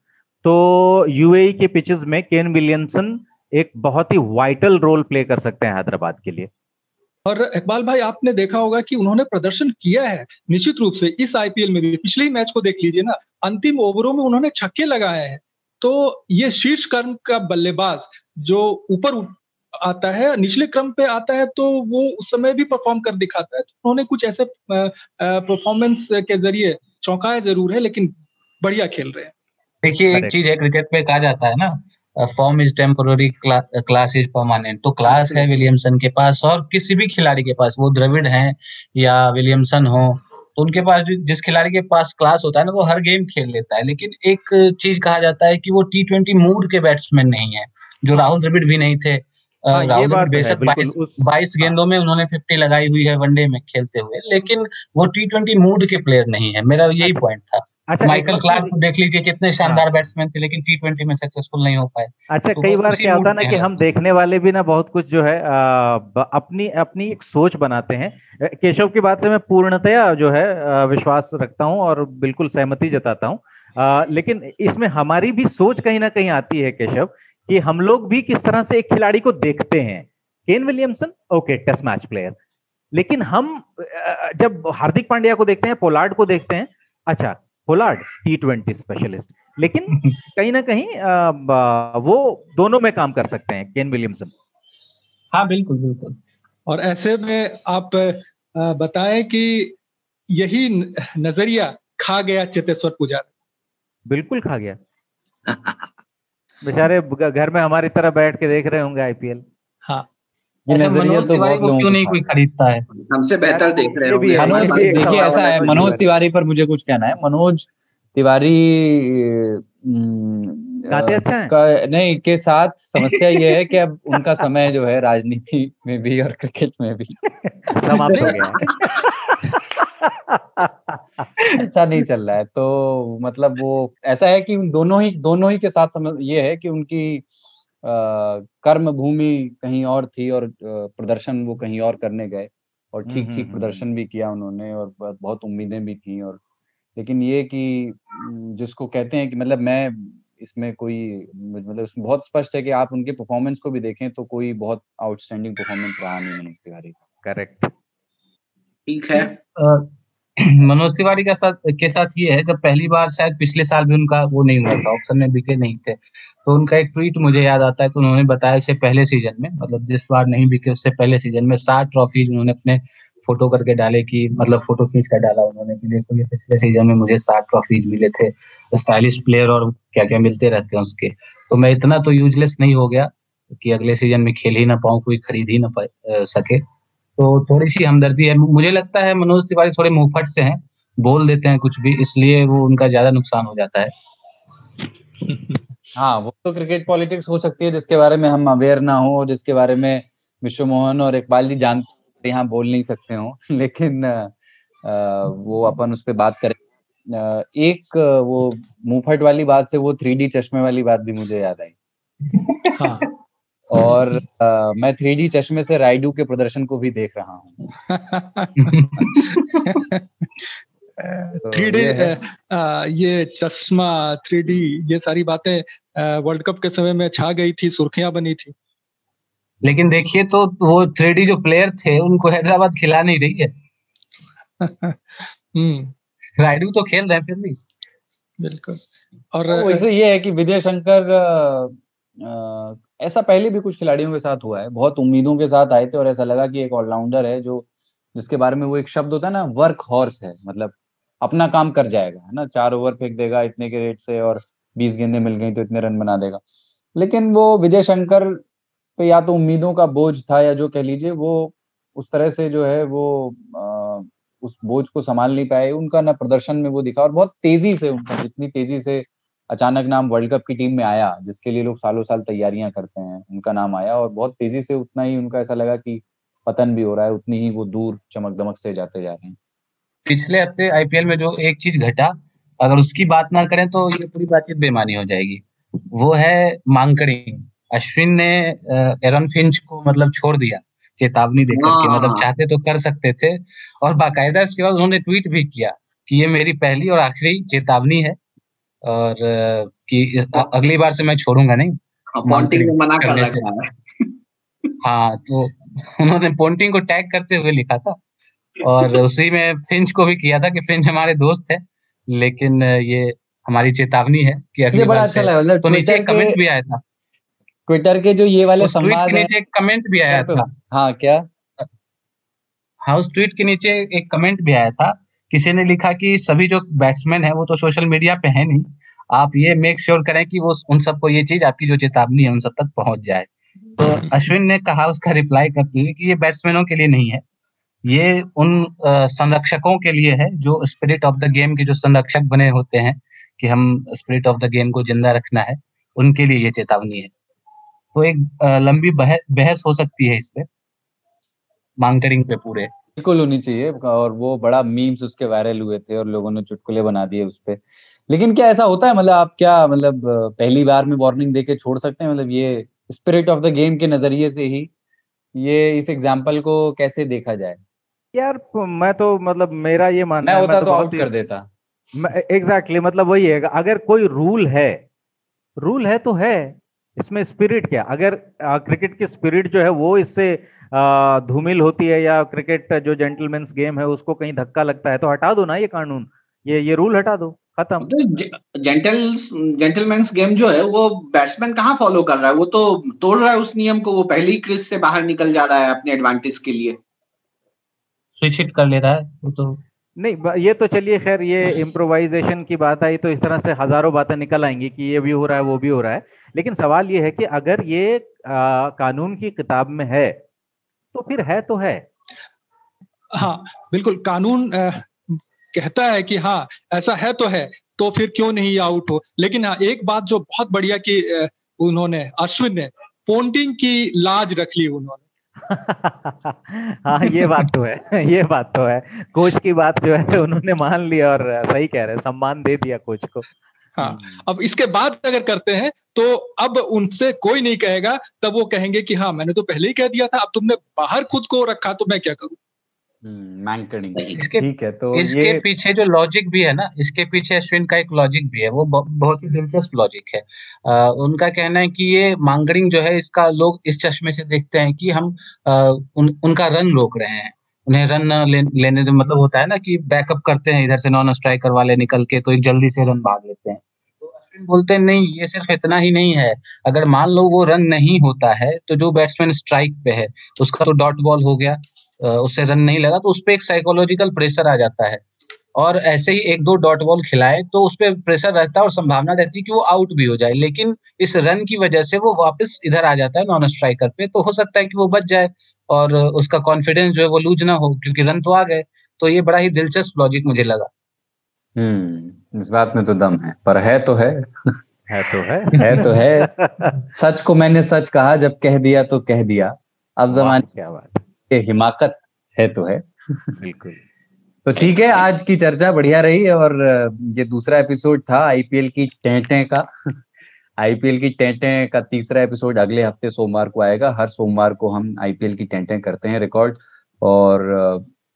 तो यूएई के पिचेस में केन विलियमसन एक बहुत ही वाइटल रोल प्ले कर सकते हैं हैदराबाद के लिए। और इकबाल भाई आपने देखा होगा कि उन्होंने प्रदर्शन किया है निश्चित रूप से इस आईपीएल में भी। पिछले ही मैच को देख लीजिए ना, अंतिम ओवरों में उन्होंने छक्के लगाए हैं। तो ये शीर्ष क्रम का बल्लेबाज जो ऊपर आता है, निचले क्रम पे आता है तो वो उस समय भी परफॉर्म कर दिखाता है। तो उन्होंने कुछ ऐसे परफॉर्मेंस के जरिए चौंकाया जरूर है, लेकिन बढ़िया खेल रहे हैं। देखिए एक चीज है, क्रिकेट में कहा जाता है ना, form is temporary, class is permanent. तो क्लास है विलियमसन के पास और किसी भी खिलाड़ी के पास, वो द्रविड़ हैं या विलियमसन हो, तो उनके पास जिस खिलाड़ी के पास क्लास होता है ना वो हर गेम खेल लेता है। लेकिन एक चीज कहा जाता है कि वो टी20 मूड के बैट्समैन नहीं है, जो राहुल द्रविड़ भी नहीं थे। राहुल द्रविड़ बेशक 22 गेंदों में उन्होंने 50 लगाई हुई है वनडे में खेलते हुए, लेकिन वो टी20 मूड के प्लेयर नहीं है। मेरा यही पॉइंट था। माइकल क्लार्क को देख लीजिए, कितने शानदार बैट्समैन थे लेकिन टी20 में सक्सेसफुल नहीं हो पाए। अच्छा, कई बार क्या होता है ना कि हम देखने वाले भी ना बहुत कुछ जो है अपनी अपनी एक सोच बनाते हैं। केशव की बात से मैं पूर्णतया जो है विश्वास रखता हूं और बिल्कुल सहमति जताता हूं। लेकिन इसमें हमारी भी सोच कहीं ना कहीं आती है केशव कि हम लोग भी किस तरह से एक खिलाड़ी को देखते हैं। Kane Williamson okay test match player, लेकिन हम जब हार्दिक पांड्या को देखते हैं, पोलार्ड को देखते हैं, अच्छा पोलार्ड टी20 स्पेशलिस्ट, लेकिन कहीं ना कहीं वो दोनों में काम कर सकते हैं केन विलियमसन। हाँ बिल्कुल बिल्कुल। और ऐसे में आप बताएं कि यही नजरिया खा गया चेतेश्वर पुजारा। बिल्कुल खा गया। बेचारे घर में हमारी तरह बैठ के देख रहे होंगे आईपीएल। हाँ, मनोज तिवारी को क्यों नहीं कोई खरीदता है? हमसे बेहतर देख रहे होंगे। मनोज, देखिए ऐसा है, मनोज तिवारी पर मुझे कुछ कहना है। मनोज तिवारी गाते अच्छा है नहीं के साथ समस्या ये है कि अब उनका समय जो है राजनीति में भी और क्रिकेट में भी समाप्त हो गया है। अच्छा नहीं चल रहा है। तो मतलब वो ऐसा है कि दोनों ही के साथ ये है कि उनकी कर्म भूमि कहीं और थी और प्रदर्शन वो कहीं और करने गए, और ठीक प्रदर्शन भी किया उन्होंने और बहुत उम्मीदें भी थी। और लेकिन ये कि जिसको कहते हैं कि मतलब मैं इसमें कोई मतलब इसमें बहुत स्पष्ट है कि आप उनके परफॉर्मेंस को भी देखें तो कोई बहुत आउटस्टैंडिंग परफॉर्मेंस रहा नहीं मनोज तिवारी का। करेक्ट, ठीक है। मनोज तिवारी के साथ ये है, जब पहली बार शायद पिछले साल भी उनका वो नहीं हुआ था, ऑप्शन में बिके नहीं थे, तो उनका एक ट्वीट मुझे याद आता है कि उन्होंने बताया इससे पहले सीजन में, मतलब जिस बार नहीं बिके उससे पहले सीजन में 60 ट्रॉफीज उन्होंने अपने फोटो करके डाले कि मतलब फोटो खींच कर डाला उन्होंने कि देखो ये पिछले सीजन में मुझे 60 ट्रॉफीज मिले थे, स्टाइलिश प्लेयर और क्या क्या मिलते रहते हैं उसके। तो मैं इतना तो यूजलेस नहीं हो गया कि अगले सीजन में खेल ही ना पाऊं, कोई खरीद ही ना सके। तो थोड़ी सी हमदर्दी है। मुझे लगता है मनोज तिवारी थोड़े मुंहफट से हैं, बोल देते हैं कुछ भी, इसलिए वो उनका ज्यादा नुकसान हो जाता है। हाँ, वो तो क्रिकेट पॉलिटिक्स हो सकती है जिसके बारे में हम अवेयर ना हो, जिसके बारे में विश्व मोहन और इकबाल जी जानते, यहाँ बोल नहीं सकते हो, लेकिन वो अपन उस पर बात करें। एक वो मुंहफट वाली बात से वो 3D चश्मे वाली बात भी मुझे याद आई। हाँ। और मैं 3D चश्मे से राइडू के प्रदर्शन को भी देख रहा हूँ। 3D ये चश्मा 3D ये सारी बातें वर्ल्ड कप के समय में छा गई थी, सुर्खियां बनी थी। लेकिन देखिए तो वो 3D जो प्लेयर थे उनको हैदराबाद खिला नहीं रही है। राइडू तो खेल रहे हैं फिर भी। बिल्कुल। और वैसे ये है कि विजय शंकर ऐसा पहले भी कुछ खिलाड़ियों के साथ हुआ है, बहुत उम्मीदों के साथ आए थे और ऐसा लगा कि एक ऑलराउंडर है जो जिसके बारे में वो एक शब्द होता है ना, वर्क हॉर्स है, मतलब अपना काम कर जाएगा, है ना, 4 ओवर फेंक देगा इतने के रेट से और 20 गेंदें मिल गई तो इतने रन बना देगा। लेकिन वो विजय शंकर पे या तो उम्मीदों का बोझ था या जो कह लीजिए वो उस तरह से जो है वो उस बोझ को संभाल नहीं पाए। उनका ना प्रदर्शन में वो दिखा, और बहुत तेजी से उनका जितनी तेजी से अचानक नाम वर्ल्ड कप की टीम में आया, जिसके लिए लोग सालों साल तैयारियां करते हैं, उनका नाम आया और बहुत तेजी से उतना ही उनका ऐसा लगा कि पतन भी हो रहा है, उतनी ही वो दूर चमक दमक से जाते जा रहे हैं। पिछले हफ्ते आईपीएल में जो एक चीज घटा, अगर उसकी बात ना करें तो ये पूरी बातचीत बेमानी हो जाएगी। वो है मांकड़िंग। अश्विन ने एरन फिंच को मतलब छोड़ दिया चेतावनी देकर के, मतलब चाहते तो कर सकते थे, और बाकायदा इसके बाद उन्होंने ट्वीट भी किया कि ये मेरी पहली और आखिरी चेतावनी है और कि अगली बार से मैं छोड़ूंगा नहीं। पोंटिंग ने मना कर रखा है। हाँ, तो उन्होंने पोंटिंग को टैग करते हुए लिखा था और उसी में फिंच को भी किया था कि फिंच हमारे दोस्त है, लेकिन ये हमारी चेतावनी है कि अगली बार से। तो नीचे एक कमेंट भी आया था ट्विटर के जो ये वाले संवाद के नीचे एक कमेंट भी आया था। हाँ क्या? हाँ, उस ट्वीट के नीचे एक कमेंट भी आया था, किसी ने लिखा कि सभी जो बैट्समैन है वो तो सोशल मीडिया पे है नहीं, आप ये मेक श्योर करें कि वो उन सबको ये चीज आपकी जो चेतावनी है उन सब तक पहुंच जाए। तो अश्विन ने कहा उसका रिप्लाई करते हुए कि ये बैट्समैनों के लिए नहीं है, ये उन संरक्षकों के लिए है जो स्पिरिट ऑफ द गेम के जो संरक्षक बने होते हैं कि हम स्पिरिट ऑफ द गेम को जिंदा रखना है, उनके लिए ये चेतावनी है। तो एक लंबी बहस हो सकती है इस पे, मांकड़िंग पे पूरे बिल्कुल होनी चाहिए, और वो बड़ा मीम्स उसके वायरल हुए थे और लोगों ने चुटकुले बना दिए उस पे। लेकिन क्या ऐसा होता है, मतलब आप क्या मतलब पहली बार में वार्निंग देके छोड़ सकते हैं? मतलब ये स्पिरिट ऑफ द गेम के नजरिए से ही ये इस एग्जाम्पल को कैसे देखा जाए? यार मैं तो मतलब मेरा ये मानना है, मैं होता तो आउट कर देता। एग्जैक्टली, मतलब वही है, अगर कोई रूल है तो है, इसमें स्पिरिट क्या? अगर क्रिकेट की स्पिरिट जो है वो इससे धूमिल होती है या क्रिकेट जो जेंटलमैन्स गेम है उसको कहीं धक्का लगता है तो हटा दो ना ये कानून, ये रूल हटा दो, खत्म। जेंटलमैन्स गेम जो है वो बैट्समैन कहाँ फॉलो कर रहा है, वो तो तोड़ रहा है उस नियम को, वो पहले ही क्रीज से बाहर निकल जा रहा है अपने एडवांटेज के लिए, स्विच हिट कर ले रहा है वो तो। नहीं, ये तो चलिए खैर, ये इम्प्रोवाइजेशन की बात आई तो इस तरह से हजारों बातें निकल आएंगी कि ये भी हो रहा है वो भी हो रहा है, लेकिन सवाल ये है कि अगर ये कानून की किताब में है तो फिर है तो है। हाँ बिल्कुल, कानून कहता है कि हाँ ऐसा है तो फिर क्यों नहीं आउट हो। लेकिन हाँ, एक बात जो बहुत बढ़िया कि उन्होंने, अश्विन ने पोंटिंग की लाज रख ली उन्होंने। हाँ ये बात तो है, ये बात तो है, कोच की बात जो है उन्होंने मान ली और सही कह रहे हैं, सम्मान दे दिया कोच को। हाँ, अब इसके बाद अगर करते हैं तो अब उनसे कोई नहीं कहेगा, तब वो कहेंगे कि हाँ मैंने तो पहले ही कह दिया था, अब तुमने बाहर खुद को रखा तो मैं क्या करूं। ठीक है, तो इसके पीछे जो लॉजिक भी है ना, इसके पीछे अश्विन का एक लॉजिक भी है, वो बहुत ही दिलचस्प लॉजिक है। उनका कहना है कि ये मांगरिंग जो है, इसका लोग इस चश्मे से देखते हैं कि हम उनका रन रोक रहे हैं, उन्हें रन लेने का मतलब होता है ना कि बैकअप करते हैं, इधर से नॉन स्ट्राइकर वाले निकल के तो एक जल्दी से रन भाग लेते हैं। तो अश्विन बोलते हैं नहीं, ये सिर्फ इतना ही नहीं है, अगर मान लो वो रन नहीं होता है तो जो बैट्समैन स्ट्राइक पे है उसका तो डॉट बॉल हो गया, उससे रन नहीं लगा तो उस पर एक साइकोलॉजिकल प्रेशर आ जाता है, और ऐसे ही एक दो डॉट बॉल खिलाए तो उस पर प्रेशर रहता है और संभावना रहती है कि वो आउट भी हो जाए, लेकिन इस रन की वजह से वो वापस इधर आ जाता है नॉन स्ट्राइकर पे, तो हो सकता है कि वो बच जाए और उसका कॉन्फिडेंस जो है वो लूज ना हो, क्योंकि रन तो आ गए। तो ये बड़ा ही दिलचस्प लॉजिक मुझे लगा। इस बात में तो दम है, पर है तो है। है तो है। सच को मैंने सच कहा, जब कह दिया तो कह दिया, अब जमाने क्या बात के हिमाकत है तो है। बिल्कुल। तो ठीक है, आज की चर्चा बढ़िया रही, और ये दूसरा एपिसोड था आईपीएल की टेंटे का। आईपीएल की टेंटे का तीसरा एपिसोड अगले हफ्ते सोमवार को आएगा। हर सोमवार को हम आईपीएल की टेंटे करते हैं रिकॉर्ड, और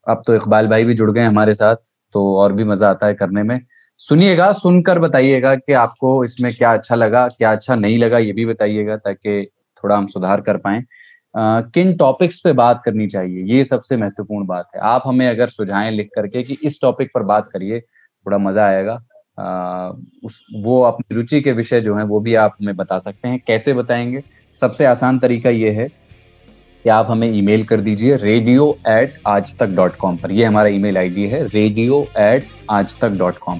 अब तो इकबाल भाई भी जुड़ गए हमारे साथ, तो और भी मजा आता है करने में। सुनिएगा, सुनकर बताइएगा कि आपको इसमें क्या अच्छा लगा, क्या अच्छा नहीं लगा, ये भी बताइएगा, ताकि थोड़ा हम सुधार कर पाएं। किन टॉपिक्स पे बात करनी चाहिए, ये सबसे महत्वपूर्ण बात है। आप हमें अगर सुझाएं लिख करके कि इस टॉपिक पर बात करिए, थोड़ा मजा आएगा। वो अपनी रुचि के विषय जो हैं वो भी आप हमें बता सकते हैं। कैसे बताएंगे? सबसे आसान तरीका ये है कि आप हमें ईमेल कर दीजिए radio@aajtak.com पर। ये हमारा ईमेल आईडी है, radio@aajtak.com।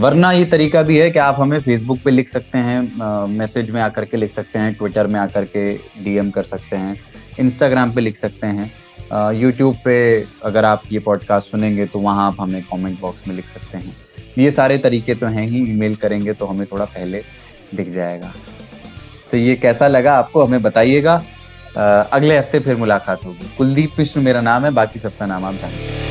वरना ये तरीका भी है कि आप हमें फेसबुक पे लिख सकते हैं, मैसेज में आकर के लिख सकते हैं, ट्विटर में आकर के डीएम कर सकते हैं, इंस्टाग्राम पे लिख सकते हैं, यूट्यूब पे अगर आप ये पॉडकास्ट सुनेंगे तो वहाँ आप हमें कमेंट बॉक्स में लिख सकते हैं। ये सारे तरीके तो हैं ही। ईमेल करेंगे तो हमें थोड़ा पहले दिख जाएगा। तो ये कैसा लगा आपको, हमें बताइएगा। अगले हफ्ते फिर मुलाकात होगी। कुलदीप मिश्र मेरा नाम है, बाकी सबका नाम आप जानते हैं।